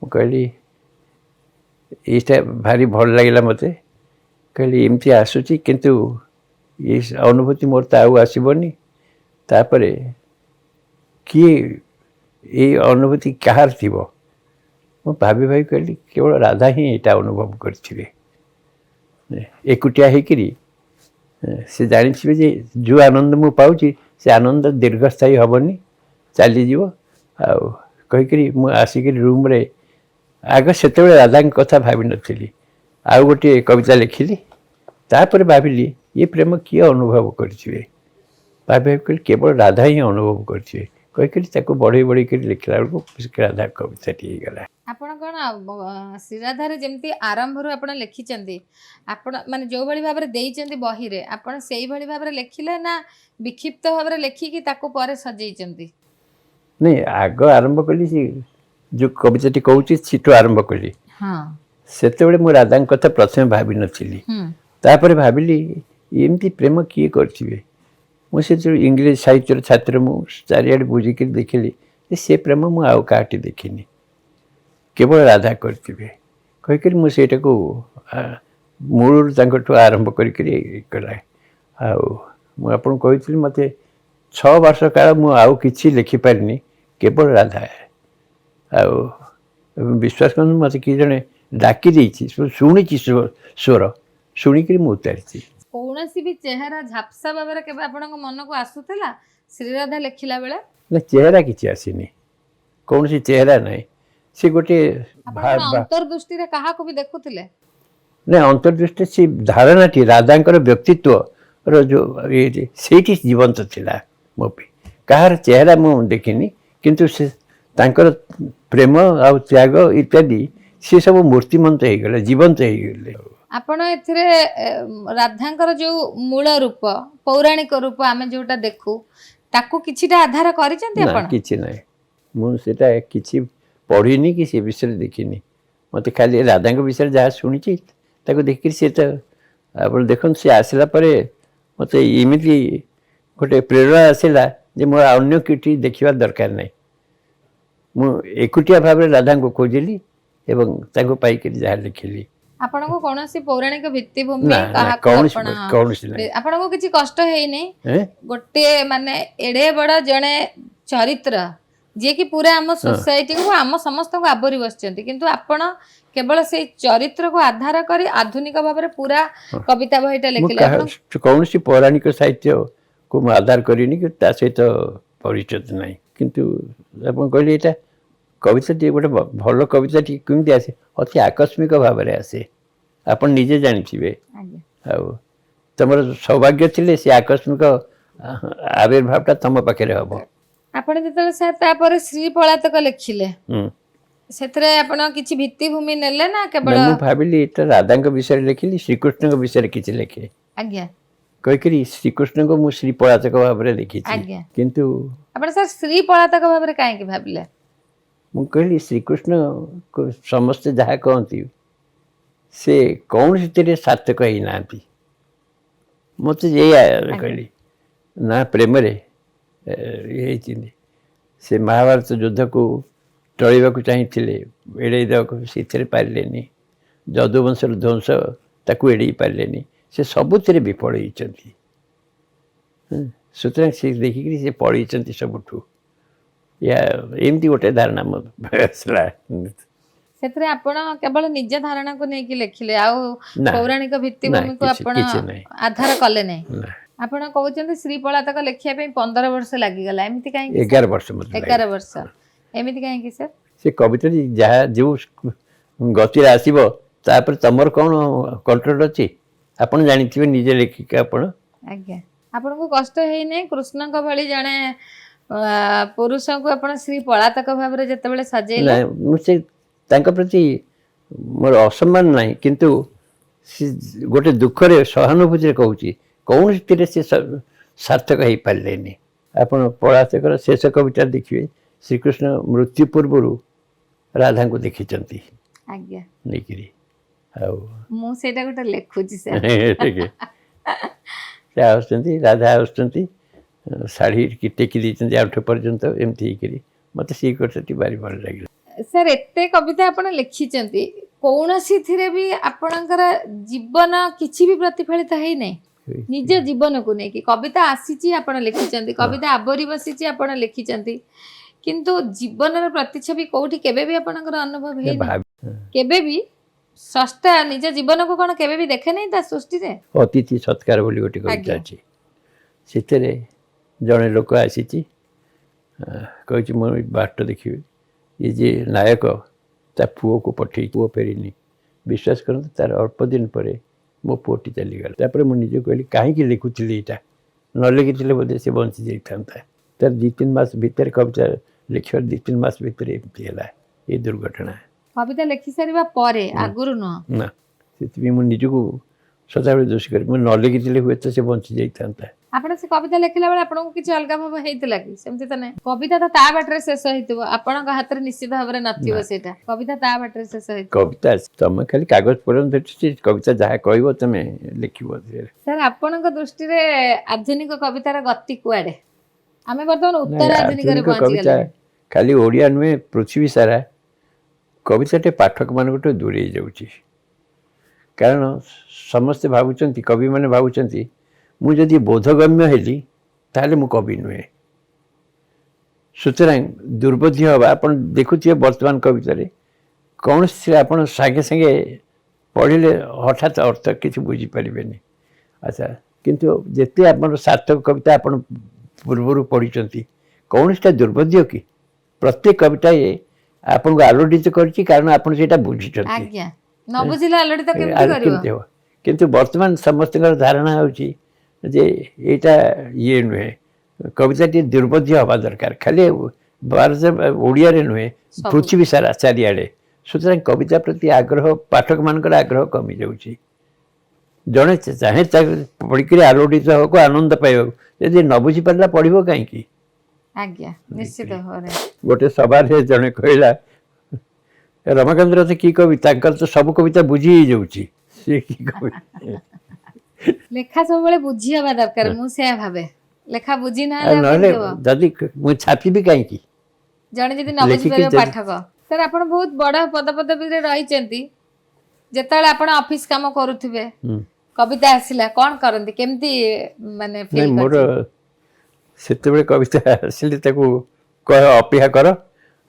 ମୁଁ କହିଲି ଏଇଟା ଭାରି ଭଲ ଲାଗିଲା ମୋତେ। କହିଲି ଏମିତି ଆସୁଛି, କିନ୍ତୁ ଏ ଅନୁଭୂତି ମୋର ତ ଆଉ ଆସିବନି। ତାପରେ କିଏ ଏଇ ଅନୁଭୂତି କାହାର ଥିବ? ମୁଁ ଭାବି କହିଲି କେବଳ ରାଧା ହିଁ ଏଇଟା ଅନୁଭବ କରିଥିବେ। ଏକୁଟିଆ ହେଇକିରି ସେ ଜାଣିଥିବେ ଯେ ଯେଉଁ ଆନନ୍ଦ ମୁଁ ପାଉଛି ସେ ଆନନ୍ଦ ଦୀର୍ଘସ୍ଥାୟୀ ହେବନି, ଚାଲିଯିବ। ଆଉ କହିକିରି ମୁଁ ଆସିକିରି ରୁମ୍ରେ ଆଗ ସେତେବେଳେ ରାଧାଙ୍କ କଥା ଭାବିନଥିଲି, ଆଉ ଗୋଟିଏ କବିତା ଲେଖିଲି। ତାପରେ ଭାବିଲି ଏ ପ୍ରେମ କିଏ ଅନୁଭବ କରିଥିବେ? ଭାବି କହିଲି କେବଳ ରାଧା ହିଁ ଅନୁଭବ କରିଥିବେ। କହିକିରି ତାକୁ ବଢ଼େଇ ବଢ଼େଇକରି ଲେଖିଲା ବେଳକୁ ରାଧା କବିତାଟି ହେଇଗଲା। ଆପଣ କ'ଣ ଶ୍ରୀରାଧାରେ ଯେମିତି ଆରମ୍ଭରୁ ଆପଣ ଲେଖିଛନ୍ତି, ଆପଣ ମାନେ ଯେଉଁଭଳି ଭାବରେ ଦେଇଛନ୍ତି ବହିରେ, ଆପଣ ସେଇଭଳି ଭାବରେ ଲେଖିଲେ ନା ବିକ୍ଷିପ୍ତ ଭାବରେ ଲେଖିକି ତାକୁ ପରେ ସଜେଇଛନ୍ତି? ନାଇଁ, ଆଗ ଆରମ୍ଭ କଲି ଯେଉଁ କବିତାଟି କହୁଛି ସେଠୁ ଆରମ୍ଭ କଲି। ସେତେବେଳେ ମୁଁ ରାଧାଙ୍କ କଥା ପ୍ରଥମେ ଭାବିନଥିଲି। ତାପରେ ଭାବିଲି ଏମିତି ପ୍ରେମ କିଏ କରିଥିବେ? ମୁଁ ସେତେବେଳେ ଇଂରେଜ ସାହିତ୍ୟର ଛାତ୍ର, ମୁଁ ଚାରିଆଡ଼େ ବୁଝିକିରି ଦେଖିଲି ଯେ ସେ ପ୍ରେମ ମୁଁ ଆଉ କାହାଠି ଦେଖିନି, କେବଳ ରାଧା କରିଥିବେ। କହିକରି ମୁଁ ସେଇଟାକୁ ମୂଳରୁ ତାଙ୍କଠୁ ଆରମ୍ଭ କରିକିରି କଲା। ଆଉ ମୁଁ ଆପଣଙ୍କୁ କହିଥିଲି ମୋତେ 6 ବର୍ଷ କାଳ ମୁଁ ଆଉ କିଛି ଲେଖିପାରିନି, କେବଳ ରାଧା। ଆଉ ବିଶ୍ୱାସ କରନ୍ତୁ, ମୋତେ କିଏ ଜଣେ ଡାକି ଦେଇଛି, ଶୁଣିଛି ସ୍ୱର, ଶୁଣିକିରି ମୁଁ ଉତାରିଛି। କୌଣସି ବି ଚେହେରା ଝାପ୍ସା ଭାବରେ କେବେ ଆପଣଙ୍କ ମନକୁ ଆସୁଥିଲା ଶ୍ରୀରାଧା ଲେଖିଲା ବେଳେ? ନା, ଚେହେରା କିଛି ଆସିନି, କୌଣସି ଚେହେରା ନାହିଁ। ସେ ଗୋଟେ ଅନ୍ତର୍ଦୃଷ୍ଟିରେ କାହାକୁ ବି ଦେଖୁଥିଲେ? ନା ଅନ୍ତର୍ଦୃଷ୍ଟି ସେ ଧାରଣାଟି ରାଧାଙ୍କର ବ୍ୟକ୍ତିତ୍ୱର ଯେଉଁ ସେଇଠି ଜୀବନ୍ତ ଥିଲା ମୋ ପାଇଁ। କାହାର ଚେହେରା ମୁଁ ଦେଖିନି, କିନ୍ତୁ ସେ ତାଙ୍କର ପ୍ରେମ ଆଉ ତ୍ୟାଗ ଇତ୍ୟାଦି ସେ ସବୁ ମୂର୍ତ୍ତିମନ୍ତ ହେଇଗଲେ, ଜୀବନ୍ତ ହେଇଗଲେ। ଆପଣ ଏଥିରେ ରାଧାଙ୍କର ଯୋଉ ମୂଳ ରୂପ, ପୌରାଣିକ ରୂପ ଆମେ ଯୋଉଟା ଦେଖୁ, ତାକୁ କିଛିଟା ଆଧାର କରିଛନ୍ତି ଆପଣ? କିଛି ନାହିଁ, ମୁଁ ସେଟା କିଛି ପଢ଼ିନି କି ସେ ବିଷୟରେ ଦେଖିନି। ମୋତେ ଖାଲି ରାଧାଙ୍କ ବିଷୟରେ ଯାହା ଶୁଣିଛି ତାକୁ ଦେଖିକି ସେ ତ ଆପଣ ଦେଖନ୍ତୁ, ସେ ଆସିଲା ପରେ ମୋତେ ଏମିତି ଗୋଟେ ପ୍ରେରଣା ଆସିଲା ଯେ ମୋର ଅନ୍ୟ କିଛି ଦେଖିବା ଦରକାର ନାହିଁ। ମୁଁ ଏକୁଟିଆ ଭାବରେ ରାଧାଙ୍କୁ ଖୋଜିଲି ଏବଂ ତାଙ୍କୁ ପାଇକରି ଯାହା ଲେଖିଲି। ଆପଣଙ୍କୁ କୌଣସି ପୌରାଣିକ ଭିତ୍ତିଭୂମି ଆପଣଙ୍କୁ କିଛି କଷ୍ଟ ହେଇନି? ଗୋଟେ ମାନେ ଏଡେ ବଡ ଜଣେ ଚରିତ୍ର ଯିଏକି ପୁରା ଆମ ସୋସାଇଟିକୁ, ଆମ ସମସ୍ତଙ୍କୁ ଆବରି ବସିଛନ୍ତି, କିନ୍ତୁ ଆପଣ କେବଳ ସେଇ ଚରିତ୍ରକୁ ଆଧାର କରି ଆଧୁନିକ ଭାବରେ ପୁରା କବିତା ବହିଟା ଲେଖିଲେ। କୌଣସି ପୌରାଣିକ ସାହିତ୍ୟକୁ ମୁଁ ଆଧାର କରିନି କି ତା ସହିତ ପରିଚିତ ନାହିଁ। କିନ୍ତୁ ଆପଣ କହିଲେ ଏଇଟା କବିତାଟି ଗୋଟେ ଭଲ କବିତାଟି କେମିତି ଆସେ? ଅତି ଆକସ୍ମିକ ଭାବରେ ଆସେ, ଆପଣ ନିଜେ ଜାଣିଥିବେ। ଆଉ ତମର ସୌଭାଗ୍ୟ ଥିଲେ ସେ ଆକସ୍ମିକ ଆବିର୍ଭାବଟା ତମ ପାଖରେ ହବ। ଆପଣ ଯେତେବେଳେ ସାର୍ ତାପରେ ଶ୍ରୀ ପଳାତକ ଲେଖିଲେ, ସେଥିରେ ଆପଣ କିଛି ଭିତ୍ତିଭୂମି ନେଲେ ନା କେବଳ? ମୁଁ ଭାବିଲି ଏଟା ରାଧାଙ୍କ ବିଷୟରେ ଲେଖିଲି, ଶ୍ରୀକୃଷ୍ଣଙ୍କ ବିଷୟରେ କିଛି ଲେଖେ। ଆଜ୍ଞା। କହିକିରି ଶ୍ରୀକୃଷ୍ଣଙ୍କୁ ମୁଁ ଶ୍ରୀ ପଳାତକ ଭାବରେ ଲେଖିଛି। କିନ୍ତୁ ଆପଣ ସାର୍ ଶ୍ରୀ ପଳାତକ ଭାବରେ କାହିଁକି ଭାବିଲେ? ମୁଁ କହିଲି ଶ୍ରୀକୃଷ୍ଣ ସମସ୍ତେ ଯାହା କହନ୍ତି ସେ କୌଣସିଥିରେ ସାର୍ଥକ ହେଇନାହାନ୍ତି। ମୋତେ ଏଇଆ କହିଲି ନା, ପ୍ରେମରେ ହେଇଛନ୍ତି। ସେ ମହାଭାରତ ଯୁଦ୍ଧକୁ ଟଳିବାକୁ ଚାହିଁଥିଲେ, ଏଡ଼େଇ ଦେବାକୁ ସେଥିରେ ପାରିଲେନି। ଯଦୁବଂଶର ଧ୍ୱଂସ ତାକୁ ଏଡ଼େଇ ପାରିଲେନି। ସେ ସବୁଥିରେ ବିଫଳ ହେଇଛନ୍ତି। ସୁତରାଂ ସେ ଦେଖିକିରି ସେ ପଳେଇଛନ୍ତି ସବୁଠୁ। ଏମିତି ଗୋଟେ ଧାରଣା ଆସିଲା। ସେଥିରେ ଆପଣ କେବଳ ନିଜ ଧାରଣାକୁ ନେଇକି ଲେଖିଲେ, ଆଉ ପୌରାଣିକ ଭିତ୍ତିଭୂମିକୁ ଆପଣ ଆଧାର କଲେ ନାହିଁ। ଆପଣ କହୁଛନ୍ତି ଶ୍ରୀ ପଳାତକ ଲେଖିବା ପାଇଁ 15 ବର୍ଷ ଲାଗିଗଲା, ଏମିତି କାହିଁକି? 11 ବର୍ଷ। 11 ବର୍ଷ ଏମିତି କାହିଁକି ସାର୍? ସେ କବିତାଟି ଯାହା ଯେଉଁ ଗତିରେ ଆସିବ ତାପରେ ତମର କ'ଣ କଣ୍ଟ୍ରୋଲ ଅଛି? ଆପଣ ଜାଣିଥିବେ ନିଜେ ଲେଖିକି ଆପଣ। ଆଜ୍ଞା। ଆପଣଙ୍କୁ କଷ୍ଟ ହେଇନାହିଁ କୃଷ୍ଣଙ୍କ ଭଳି ଜଣେ ପୁରୁଷଙ୍କୁ ଆପଣ ଶ୍ରୀ ପଳାତକ ଭାବରେ ଯେତେବେଳେ ସଜେଇଲେ? ମୁଁ ସେ ତାଙ୍କ ପ୍ରତି ମୋର ଅସମ୍ମାନ ନାହିଁ, କିନ୍ତୁ ଗୋଟେ ଦୁଃଖରେ ସହାନୁଭୂତିରେ କହୁଛି, କୌଣସିଥିରେ ସେ ସାର୍ଥକ ହେଇପାରିଲେନି। ଆପଣ ପଳାତକର ଶେଷ କବିତା ଦେଖିବେ, ଶ୍ରୀକୃଷ୍ଣ ମୃତ୍ୟୁ ପୂର୍ବରୁ ରାଧାଙ୍କୁ ଦେଖିଛନ୍ତି ନେଇକିରି। ଆଉ ମୁଁ ସେଇଟା ଗୋଟେ ଲେଖୁଛି ସାର୍। ସେ ଆସୁଛନ୍ତି, ରାଧା ଆସୁଛନ୍ତି, ଶାଢ଼ୀ ଟେକି ଦେଇଛନ୍ତି ଆଣ୍ଠୁ ପର୍ଯ୍ୟନ୍ତ, ଏମିତି ହେଇକିରି ମୋତେ ସେଇ କଥାଟି ଭାରି ଭଲ ଲାଗିଲା। ସାର୍ ଏତେ କବିତା ଆପଣ ଲେଖିଛନ୍ତି, କୌଣସିଥିରେ ବି ଆପଣଙ୍କର ଜୀବନ କିଛି ବି ପ୍ରତିଫଳିତ ହେଇନାହିଁ? ନିଜ ଜୀବନକୁ ନେଇକି କବିତା ଆସିଛି, ଆପଣ ଲେଖିଛନ୍ତି, କବିତା ଆବରି ବସିଛି, ଆପଣ ଲେଖିଛନ୍ତି, କିନ୍ତୁ ଜୀବନର ପ୍ରତିଛବି କୋଉଠି କେବେ ବି ଆପଣଙ୍କର ଅନୁଭବ ହେଇନି? କେବେ ବି ସ୍ରଷ୍ଟା ନିଜ ଜୀବନକୁ କ'ଣ କେବେ ବି ଦେଖେ ନାହିଁ ତା ସୃଷ୍ଟିରେ? ଅତିଥି ସତ୍କାର ବୋଲି ଗୋଟେ କବିତା ଅଛି, ସେଥିରେ ଜଣେ ଲୋକ ଆସିଛି, କହିଛି ମୁଁ ବାଟ ଦେଖିବି। ଇଏ ଯେ ନାୟକ ତା ପୁଅକୁ ପଠେଇ, ପୁଅ ଫେରିନି। ବିଶ୍ୱାସ କରନ୍ତୁ, ତାର ଅଳ୍ପ ଦିନ ପରେ ମୋ ପୁଅଟି ଚାଲିଗଲା। ତାପରେ ମୁଁ ନିଜେ କହିଲି କାହିଁକି ଲେଖୁଥିଲି ଏଇଟା? ନ ଲେଖିଥିଲେ ବୋଧେ ସେ ବଞ୍ଚି ଯାଇଥାନ୍ତା। ତାର 2-3 ମାସ ଭିତରେ, କବିତା ଲେଖିବାର 2-3 ମାସ ଭିତରେ ଏମିତି ହେଲା ଏ ଦୁର୍ଘଟଣା। କବିତା ଲେଖି ସାରିବା ପରେ, ଆଗରୁ ନୁହଁ? ନା, ସେଥିପାଇଁ ମୁଁ ନିଜକୁ ସଦାବେଳେ ଦୋଷୀ କରେ। ମୁଁ ନ ଲେଖିଥିଲେ ହୁଏତ ସେ ବଞ୍ଚି ଯାଇଥାନ୍ତା। ଆପଣ ସେ କବିତା ଲେଖିଲା ବେଳେ ଆପଣଙ୍କୁ କିଛି ଅଲଗା ଭାବ ହେଇଥିଲା କି? ସେମିତି ତ ନାହିଁ। କବିତା ତ ତା ବାଟରେ ଶେଷ ହେଇଥିବ, ଆପଣଙ୍କ ହାତରେ ନିଶ୍ଚିତ ଭାବରେ ନଥିବ ସେଇଟା। କବିତା ତା ବାଟରେ ଶେଷ ହେଇଥିବ। କବିତା ତମେ ଖାଲି କାଗଜ ପର୍ଯ୍ୟନ୍ତ ଧରିଛି, କବିତା ଯାହା କହିବ ତମେ ଲେଖିବ। ସାର୍ ଆପଣଙ୍କ ଦୃଷ୍ଟିରେ ଆଧୁନିକ କବିତାର ଗତି କୁଆଡେ? ଆମେ ବର୍ତ୍ତମାନ ଉତ୍ତର ଆଧୁନିକରେ ପହଞ୍ଚିଗଲେ। ଖାଲି ଓଡ଼ିଆ ନୁହେଁ, ପୃଥିବୀ ସାରା କବିତାଟେ ପାଠକମାନଙ୍କଠୁ ଦୂରେଇ ଯାଉଛି। କାରଣ ସମସ୍ତେ ଭାବୁଛନ୍ତି, କବିମାନେ ଭାବୁଛନ୍ତି, ମୁଁ ଯଦି ବୋଧଗମ୍ୟ ହେଲି ତାହେଲେ ମୁଁ କବି ନୁହେଁ। ସୁତରାଂ ଦୁର୍ବୋଧ୍ୟ ହେବା, ଆପଣ ଦେଖୁଥିବେ ବର୍ତ୍ତମାନ କବିତାରେ କୌଣସି ଆପଣ ସାଙ୍ଗେ ସାଙ୍ଗେ ପଢ଼ିଲେ ହଠାତ୍ ଅର୍ଥ କିଛି ବୁଝିପାରିବେନି। ଆଚ୍ଛା, କିନ୍ତୁ ଯେତେ ଆପଣ ସାର୍ଥକ କବିତା ଆପଣ ପୂର୍ବରୁ ପଢ଼ିଛନ୍ତି, କୌଣସିଟା ଦୁର୍ବୋଧ୍ୟ କି? ପ୍ରତ୍ୟେକ କବିତାଏ ଆପଣଙ୍କୁ ଆଲୋଡ଼ିତ କରିଛି କାରଣ ଆପଣ ସେଇଟା ବୁଝିଛନ୍ତି। ଆଜ୍ଞା ନ ବୁଝିଲେ ଆଲୋଡ଼ିତ କେମିତି କରିବ? କେମିତି ହେବ? କିନ୍ତୁ ବର୍ତ୍ତମାନ ସମସ୍ତଙ୍କର ଧାରଣା ହେଉଛି ଯେ ଏଇଟା ଇଏ ନୁହେଁ, କବିତାଟି ଦୁର୍ବୋଧ୍ୟ ହେବା ଦରକାର, ଖାଲି ଭାରତ ଓଡ଼ିଆରେ ନୁହେଁ ପୃଥିବୀ ସାରା ଚାରିଆଡ଼େ। ସୁତରାଂ କବିତା ପ୍ରତି ଆଗ୍ରହ, ପାଠକମାନଙ୍କର ଆଗ୍ରହ କମିଯାଉଛି। ଜଣେ ଚାହେଁ ପଢ଼ିକରି ଆଲୋଡ଼ିତ ହେବାକୁ, ଆନନ୍ଦ ପାଇବାକୁ, ଯଦି ନ ବୁଝିପାରିଲା ପଢ଼ିବ କାହିଁକି? ଆଜ୍ଞା ନିଶ୍ଚିତ ଭାବରେ। ଗୋଟେ ସଭାରେ ଜଣେ କହିଲା ରମାକାନ୍ତ ରଥ କି କବି, ତାଙ୍କର ତ ସବୁ କବିତା ବୁଝି ହେଇଯାଉଛି, ସେ କି କବି? ଲେଖା ସବୁବେଳେ ବୁଝି ହେବା ଦରକାର, ମୁଁ ସେୟା ଭାବେ। ଲେଖା ବୁଝି ନହେଲେ ଯଦି ମୁଁ ଛାପିବି କାହିଁକି? ଜଣେ ଯଦି ନ ବୁଝିପାରିବ ପାଠକ। ସାର୍ ଆପଣ ବହୁତ ବଡ଼ ପଦପଦବୀରେ ରହିଛନ୍ତି, ଯେତେବେଳେ ଆପଣ ଅଫିସ କାମ କରୁଥିବେ କବିତା ଆସିଲା କ'ଣ କରନ୍ତି, କେମିତି ମାନେ ଫିଲ୍ ମୋର କରନ୍ତି? ସେତେବେଳେ କବିତା ଆସିଲେ ତାକୁ କହ ଅପେକ୍ଷା କର।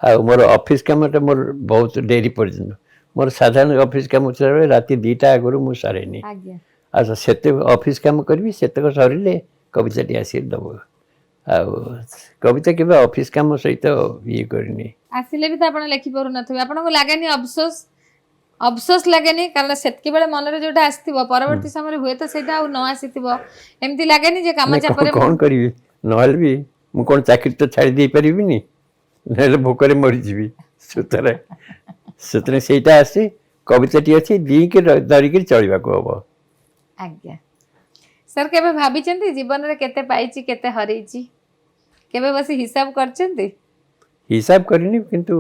ଆଉ ମୋର ଅଫିସ କାମଟା ମୋର ବହୁତ ଡେରି ପର୍ଯ୍ୟନ୍ତ, ମୋର ସାଧାରଣ ଅଫିସ କାମ ଥିଲାବେଳେ ରାତି 2ଟା ଆଗରୁ ମୁଁ ସାରେନି। ଆଜ୍ଞା ଆଉ ସେତେ ଅଫିସ କାମ କରିବି, ସେତକ ସରିଲେ କବିତାଟି ଆସିକି ଦେବ। ଆଉ କବିତା କେବେ ଅଫିସ କାମ ସହିତ ଇଏ କରିନି। ଆସିଲେ ବି ତ ଆପଣ ଲେଖିପାରୁନଥିବେ, ଆପଣଙ୍କୁ ଲାଗେନି ଅଫସୋସ? ଅଫସୋସ ଲାଗେନି? କାରଣ ସେତିକି ବେଳେ ମନରେ ଯୋଉଟା ଆସିଥିବ ପରବର୍ତ୍ତୀ ସମୟରେ ହୁଏତ ସେଇଟା ଆଉ ନ ଆସିଥିବ, ଏମିତି ଲାଗେନି ଯେ କାମ ଚାପରେ କ'ଣ କରିବି? ନହେଲେ ବି ମୁଁ କ'ଣ ଚାକିରି ତ ଛାଡ଼ି ଦେଇପାରିବିନି, ନହେଲେ ଭୋକରେ ମରିଯିବି। ସେଥିରେ ସେଇଟା ଆସି କବିତାଟି ଅଛି, ଦିଇକି ଧରିକିରି ଚଳିବାକୁ ହବ। ଆଜ୍ଞା ସାର୍, କେବେ ଭାବିଛନ୍ତି ଜୀବନରେ କେତେ ପାଇଛି କେତେ ହରେଇଛି? କେବେ ବସି ହିସାବ କରିଛନ୍ତି? ହିସାବ କରିନି, କିନ୍ତୁ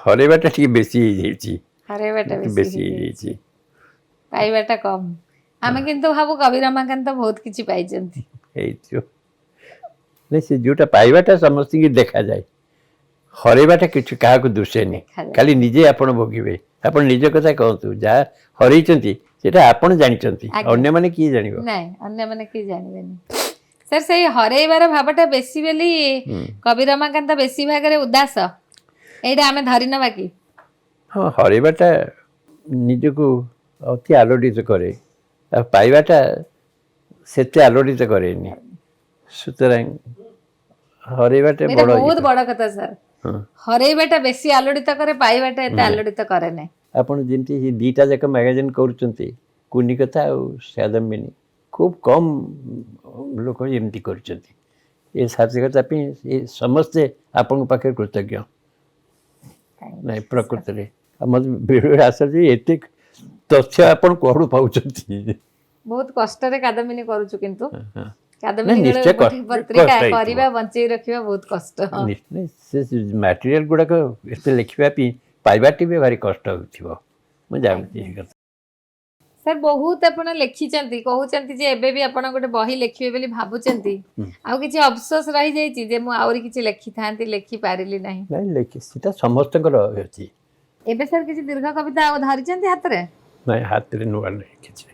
ହରେଇବାଟା ଟିକେ ବେଶୀ ହେଇଯାଇଛି। ହରେଇବାଟା ବେଶୀ ହେଇଯାଇଛି, ପାଇବାଟା କମ୍। ଆମେ କିନ୍ତୁ ଭାବୁ କବି ରମାକାନ୍ତ ବହୁତ କିଛି ପାଇଛନ୍ତି। ହେଇଥିବ ନାଇଁ, ସେ ଯୋଉଟା ପାଇବାଟା ସମସ୍ତଙ୍କୁ ଦେଖାଯାଏ, ହରେଇବାଟା କିଛି କାହାକୁ ଦୁଶେନି, ଖାଲି ନିଜେ ଆପଣ ଭୋଗିବେ। ଆପଣ ନିଜ କଥା କହନ୍ତୁ, ଯାହା ହରେଇଛନ୍ତି ସେଟା ଆପଣ ଜାଣିଛନ୍ତି, ଅନ୍ୟମାନେ କିଏ ଜାଣିବ? ନାଇଁ, ଅନ୍ୟମାନେ କିଏ ଜାଣିବେନି। ସାର୍, ସେଇ ହରେଇବାର ଭାବଟା ବେଶୀ ବୋଲି କବି ରମାକାନ୍ତ ବେଶୀ ଭାଗରେ ଉଦାସ, ଏଇଟା ଆମେ ଧରି ନେବା କି? ହଁ, ହରେଇବାଟା ନିଜକୁ ଅତି ଆଲୋଡ଼ିତ କରେ, ଆଉ ପାଇବାଟା ସେତେ ଆଲୋଡ଼ିତ କରେନି। ସୁତରାଂ ହରେଇବାଟା ବହୁତ ବଡ଼ କଥା ସାର୍। ହରେଇବାଟା ବେଶୀ ଆଲୋଡ଼ିତ କରେ, ପାଇବାଟା ଏତେ ଆଲୋଡ଼ିତ କରେ ନାହିଁ। ଆପଣ ଯେମିତି 2ଟା ଯାକ ମ୍ୟାଗାଜିନ୍ କରୁଛନ୍ତି, କୁନି କଥା ଆଉ ସାଦମ୍ବିନୀ, ଖୁବ୍ କମ୍ ଲୋକ ଏମିତି କରୁଛନ୍ତି। ଏ ସାର୍ଥକତା ପାଇଁ ସମସ୍ତେ ଆପଣଙ୍କ ପାଖରେ କୃତଜ୍ଞ। ନାଇଁ, ପ୍ରକୃତରେ ମୋତେ ବେଳେବେଳେ ଆସେ ଯେ ଏତେ ତଥ୍ୟ ଆପଣ କୁଆଡ଼ୁ ପାଉଛନ୍ତି? ବହୁତ କଷ୍ଟରେ କାଦମ୍ବିନୀ କରୁଛୁ, କିନ୍ତୁ ପତ୍ରିକା କରିବା ବଞ୍ଚେଇ ରଖିବା ବହୁତ କଷ୍ଟ। ସେ ମ୍ୟାଟେରିଆଲ ଗୁଡ଼ାକ ଏତେ ଲେଖିବା ପାଇଁ ପାଇବାଟି ବି ଭାରି କଷ୍ଟ ହେଉଥିବ, ମୁଁ ଜାଣୁଛି ଏ କଥା। ସାର୍, ବହୁତ ଆପଣ ଲେଖିଛନ୍ତି, କହୁଛନ୍ତି ଯେ ଏବେ ବି ଆପଣ ଗୋଟେ ବହି ଲେଖିବେ ବୋଲି ଭାବୁଛନ୍ତି, ଆଉ କିଛି ଅଫସୋସ ରହିଯାଇଛି ଯେ ମୁଁ ଆହୁରି କିଛି ଲେଖିଥାନ୍ତି, ଲେଖିପାରିଲି ନାହିଁ? ନାଇଁ, ସେଟା ସମସ୍ତଙ୍କର ଅଛି। ଏବେ ସାର୍ କିଛି ଦୀର୍ଘ କବିତା ଆଉ ଧରିଛନ୍ତି ହାତରେ? ନାଇଁ, ହାତରେ ନୂଆ ନାହିଁ କିଛି।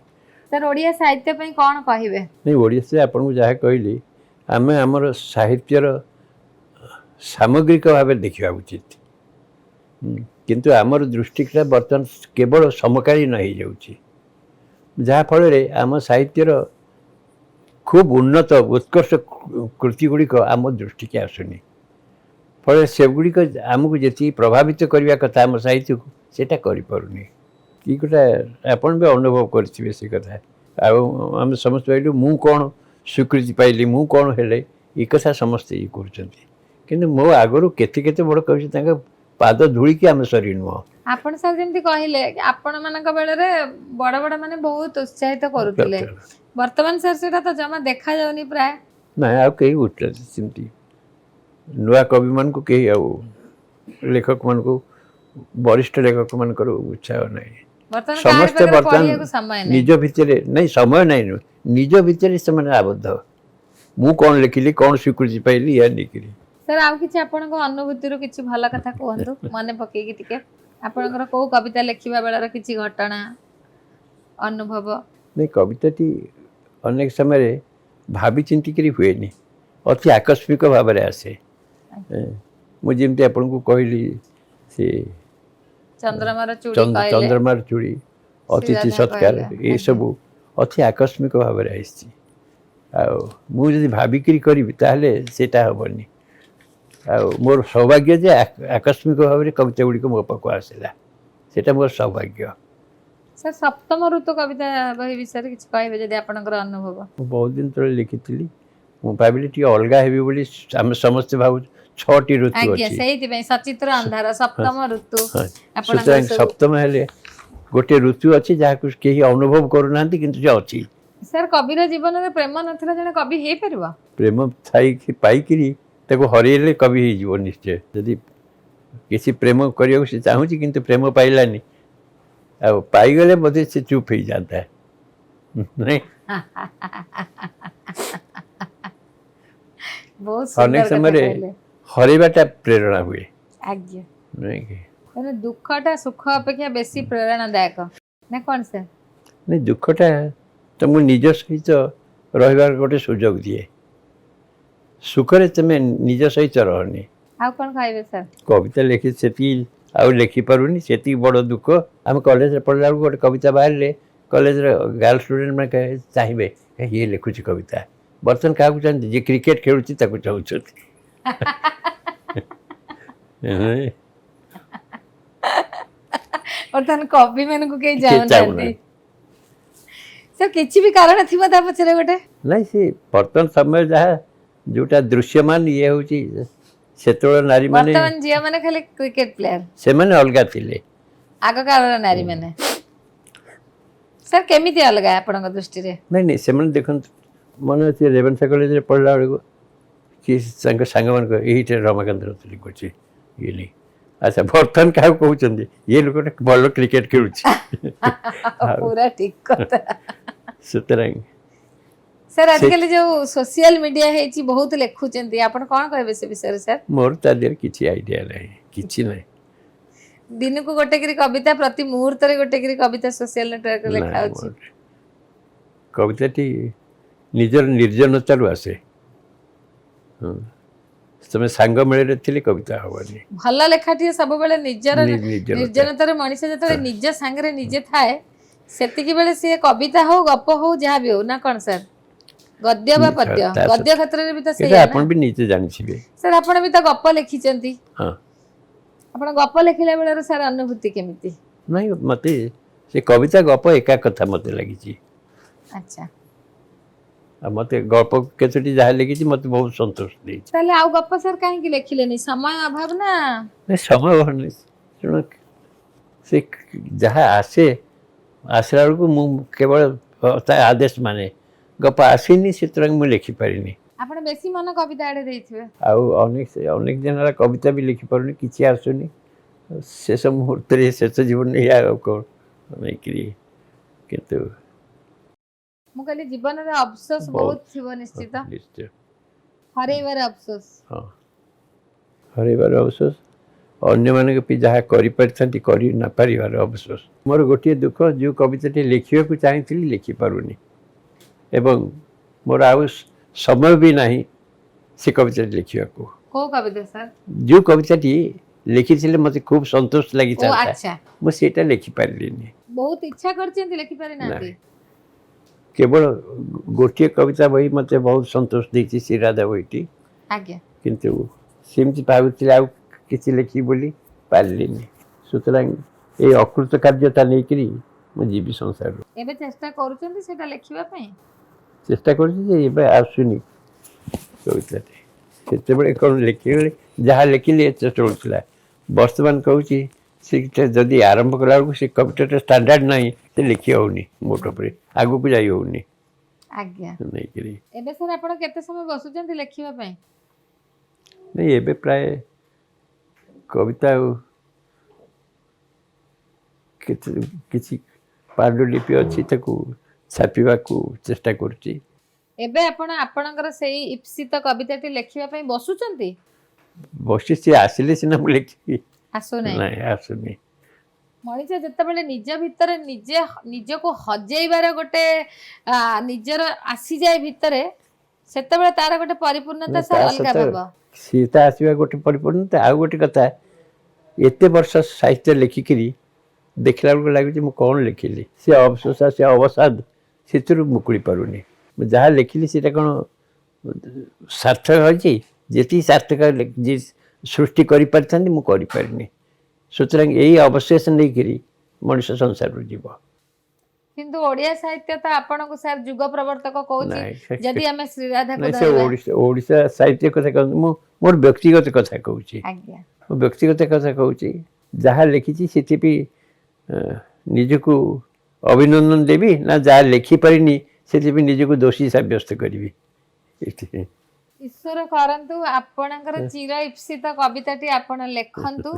ସାର୍, ଓଡ଼ିଆ ସାହିତ୍ୟ ପାଇଁ କ'ଣ କହିବେ? ନାଇଁ, ଓଡ଼ିଶା ଆପଣଙ୍କୁ ଯାହା କହିଲି, ଆମେ ଆମର ସାହିତ୍ୟର ସାମଗ୍ରିକ ଭାବରେ ଦେଖିବା ଉଚିତ, କିନ୍ତୁ ଆମର ଦୃଷ୍ଟିଟା ବର୍ତ୍ତମାନ କେବଳ ସମକାଳୀନ ହେଇଯାଉଛି, ଯାହାଫଳରେ ଆମ ସାହିତ୍ୟର ଖୁବ୍ ଉନ୍ନତ ଉତ୍କର୍ଷ କୃତି ଗୁଡ଼ିକ ଆମ ଦୃଷ୍ଟିକି ଆସୁନି। ଫଳରେ ସେଗୁଡ଼ିକ ଆମକୁ ଯେତିକି ପ୍ରଭାବିତ କରିବା କଥା ଆମ ସାହିତ୍ୟକୁ, ସେଇଟା କରିପାରୁନି। କି କଥା ଆପଣ ବି ଅନୁଭବ କରିଥିବେ ସେ କଥା। ଆଉ ଆମେ ସମସ୍ତେ କହିଲୁ ମୁଁ କ'ଣ ସ୍ୱୀକୃତି ପାଇଲି, ମୁଁ କ'ଣ ହେଲେ, ଏ କଥା ସମସ୍ତେ ଇଏ କରୁଛନ୍ତି, କିନ୍ତୁ ମୋ ଆଗରୁ କେତେ କେତେ ବଡ଼ କବି ତାଙ୍କ ପାଦ ଧୂଳିକି ଆମେ ସରି ନୁହଁ। ଆପଣ ସାର୍ ଯେମିତି କହିଲେ, ଆପଣମାନଙ୍କ ବେଳରେ ବଡ଼ ବଡ଼ ମାନେ ବହୁତ ଉତ୍ସାହିତ କରୁଥିଲେ, ବର୍ତ୍ତମାନ ସାର୍ ସେଟା ତ ଜମା ଦେଖାଯାଉନି ପ୍ରାୟ। ନାଇଁ, ଆଉ କେହି ଉଠୁଛନ୍ତି ସେମିତି, ନୂଆ କବିମାନଙ୍କୁ କେହି, ଆଉ ଲେଖକମାନଙ୍କୁ, ବରିଷ୍ଠ ଲେଖକମାନଙ୍କର ଉତ୍ସାହ ନାହିଁ। ସମସ୍ତେ ବର୍ତ୍ତମାନ ନିଜ ଭିତରେ, ନାଇଁ ସମୟ ନାହିଁ, ନିଜ ଭିତରେ ସେମାନେ ଆବଦ୍ଧ। ମୁଁ କ'ଣ ଲେଖିଲି, କ'ଣ ସ୍ୱୀକୃତି ପାଇଲି, ଏହା ନେଇକିରି। ସାର୍, ଆଉ କିଛି ଆପଣଙ୍କ ଅନୁଭୂତିରୁ କିଛି ଭଲ କଥା କୁହନ୍ତୁ, ମନେ ପକେଇକି ଟିକେ। ଆପଣଙ୍କର କୋଉ କବିତା ଲେଖିବା ବେଳର କିଛି ଘଟଣା, ଅନୁଭବ? ନାଇଁ, କବିତାଟି ଅନେକ ସମୟରେ ଭାବି ଚିନ୍ତିକିରି ହୁଏନି, ଅତି ଆକସ୍ମିକ ଭାବରେ ଆସେ। ମୁଁ ଯେମିତି ଆପଣଙ୍କୁ କହିଲି, ସେ ଚନ୍ଦ୍ରମାର ଚୁଡ଼ି, ଅତିଥି ସତ୍କାର, ଏସବୁ ଅତି ଆକସ୍ମିକ ଭାବରେ ଆସିଛି। ଆଉ ମୁଁ ଯଦି ଭାବିକିରି କରିବି ତାହେଲେ ସେଇଟା ହେବନି। मोर सौभाग्य जे आकस्मिक भाव में कविता गुड़िक मो पाक आसला सेटा मोर सौभाग्य। सर सप्तम ऋतु कविता बही विषय किसी कहबे जदि आपनकर अनुभव? बहुत दिन तले लिखिଥିଲି ମୁଁ ଭାବିଲି ଟିକେ ଅଲଗା ହେବି ବୋଲି ଆମେ ସମସ୍ତେ ଭାବୁ 6ଟି ଋତୁ आज्ञा ଅଛି सेही दिबे सचित्र अंधार सप्तम ऋतु सुतरां आपनकर सप्तम हेले गोटे ऋतु अछि जहाको केही अनुभव करूनांती किंतु जे अछि। सर कविर जीवन में प्रेम नथिला जने कवि हे परबा? प्रेम थाई कि पाइकिरी ताको हरेले कवि हे जीव निश्चय। यदि किसी प्रेम करियो से चाहूची किंतु प्रेम पाइलानी आ पाइगले बोधे से चुप हो जाता है नहीं। बहुत सुंदर अनेक समय कहले। हरेबाटा प्रेरणा हुए आज्ञा नहीं कि माने दुखटा सुख अपेक्षा बेसी प्रेरणादायक ना कौन सर? नहीं दुखटा तुमको निज सहित रहिबार गोटे सुजोग दिए सुखरे तुम निज सहित रहनी। आ कौन कहबे सर? कविता लिखी से आउ लिखि पारुनी से बड़ दुख। आम कॉलेज पढ़ला गोटे कविता बाहर कॉलेज गर्ल स्टूडेंट मैं चाहिए ये लिखुच कविता बर्तन क्या चाहते जे क्रिकेट खेलुची ताको चाहते बर्तमान कवि मन को कहीं जाऊँ सर किसी भी कारण थी ता पछरे गोटे नहीं से बर्तन समय जहाँ जोटा दृश्यमान ये हूँ सेतोल नारी माने वर्तमान झिया माने खाली क्रिकेट प्लेयर से माने अलगा थिले आग काल नारी माने सर केमिति अलगा आपन दृष्टि रे? नहीं नहीं से माने देखन मन अच्छे रेवेन्सा कॉलेज पढ़ला बेलू कि सांग मान यही रमाकांत रतुली करछे ये नहीं। अच्छा बर्तन क्या कहते ये लोक भल क्रिकेट खेलुची पूरा ठीक कथा सुतरां सर आजकल जो सोशल मीडिया है बहुत लिखुचंती आपण कोन कहबे से विषय सर? मोर ता देर किछि आइडिया नहीं किछि नहीं। दिन को गोटे करी कविता प्रति मुहूर्त रे गोटे करी कविता सोशल नेटवर्क लिखा होची कविताटी निजर निर्जनता रु आसे तुम सांग मेले थिले कविता हबनी भल लेखाटी सब बेले निजर निर्जनता। निर्जनता रे मनुष्य जतले निज संगरे निजे थाए सेतिकी बेले से कविता हो गप हो जहाँ भी हो ना कौन सर? गद्य बा पद्य गद्य क्षेत्र रे भी तो सही है अपन भी नीचे जानि छिबे सर आपण भी तो गप लिखिचंती हां आपण गप लिखिला बेले रे सर अनुभूति केमिति? नहीं मते से कविता गप एका कथा मते लागि छी। अच्छा मते गप केतटी जहा लिखी छी मते बहुत संतोष दे छी। ताले आउ गप सर काहे कि लिखिलेनी समय अभाव ना? नहीं समय होनी सुन से जहा आसे आसला को मु केवल आदेश माने गप आसीनी से तरंग मु लिखि पारिनी। आपण बेसी मन कविता आडे देइथिबे आउ अनेक दिन कविता भी लिखि पारुनी किछि आसुनी शेष मुहूर्त रे शेष जीवन या नहीं करी किंतु मु कहली जीवन रे अफसोस बहुत थिबो निश्चित निश्चय हरेबार अफसोस हाँ हरेबार अफसोस अन्य माने भी जहाँ करि ना पारिबार अफसोस। मोर गोटे दुख जो कविताटी लिखिया को चाहिए लिखि पारुनी एवं मोर आउ समय भी नहीं से कविता लिखिया को। को कविता सर? जो कविताटी लिखी मते खूब संतोष लगी ओ अच्छा मु सेटा लिखि पारिलिनी। बहुत इच्छा करछेंती लिखि पारि नाती केवल गोटे कविता बही मते बहुत संतोष देछि श्री राधा बहीटी आज्ञा किंतु सेमती भावुथिले आउ किछि लिखि बोली पारिलिनी। सुतरां ए अकृत कार्यता नै करी मु जीवी संसार एबे चेष्टा करूछंती सेटा लिखिबा पई चेष्टा करछि जे एबे आसुनी कविताटी सेते बळे कोन लिखिले जहाँ लिखिले चलुला वर्तमान कहूँ से जदि आरंभ कला से कविता स्टैंडर्ड नहीं तो लिखी होनी मोट पर आगु को जाई होनी आज्ञा नहीं करी। एबे सर आपण केते समय बसुचंती लिखिबा पई? नहीं एबे प्राय कविता किसी पांडुलिपि अच्छी ताकू छापिबा को चेष्टा करछि। एबे आपण आपणकर सेही इप्सित कविताटी लिखिबा पई बसुचंती? बसी से आसिले सिना मु लिखि आसो नहीं नहीं आसुनी। मनीष जितेबाला निज भितर निजे निज को हजेबार गोटे निजर आसी जाए भितर सेतेबाला तार गोटे परिपूर्णता सर अलगा भाव सीता आसवा गोटे परिपूर्णता आ गोटे कथा एते वर्ष साहित्य लिखिकी देखला बेलू लगे मुझे कौन लिखिली से अवशोषा से अवसाद से मुकुड़ी पारुनी जहाँ लिखिली से कौन सार्थक हो ଯେତିକି ସାର୍ଥକ ଯେ ସୃଷ୍ଟି କରିପାରିଥାନ୍ତି ମୁଁ କରିପାରିନି। ସୁତରାଂ ଏଇ ଅବଶେଷ ନେଇକରି ମଣିଷ ସଂସାରରୁ ଯିବ। କିନ୍ତୁ ଓଡ଼ିଆ ସାହିତ୍ୟ ତ ଆପଣଙ୍କୁ ସାର୍ ଯୁଗ ପ୍ରବର୍ତ୍ତକ କହୁଛି। ନାଇଁ, ଯଦି ଆମେ ଶ୍ରୀରାଧାକୁ ନାଇଁ ସେ ଧରିବା ଓଡ଼ିଶା ସାହିତ୍ୟ କଥା କହନ୍ତୁ, ମୁଁ ମୋର ବ୍ୟକ୍ତିଗତ କଥା କହୁଛି। ଆଜ୍ଞା ମୁଁ ବ୍ୟକ୍ତିଗତ କଥା କହୁଛି, ଯାହା ଲେଖିଛି ସେଥିପାଇଁ ନିଜକୁ ଅଭିନନ୍ଦନ ଦେବି ନା ଯାହା ଲେଖିପାରିନି ସେଥିପାଇଁ ନିଜକୁ ଦୋଷୀ ସାବ୍ୟସ୍ତ କରିବି। ଈଶ୍ୱର କରନ୍ତୁ ଆପଣଙ୍କର ଚିର ଇପ୍ସିତ କବିତାଟି ଆପଣ ଲେଖନ୍ତୁ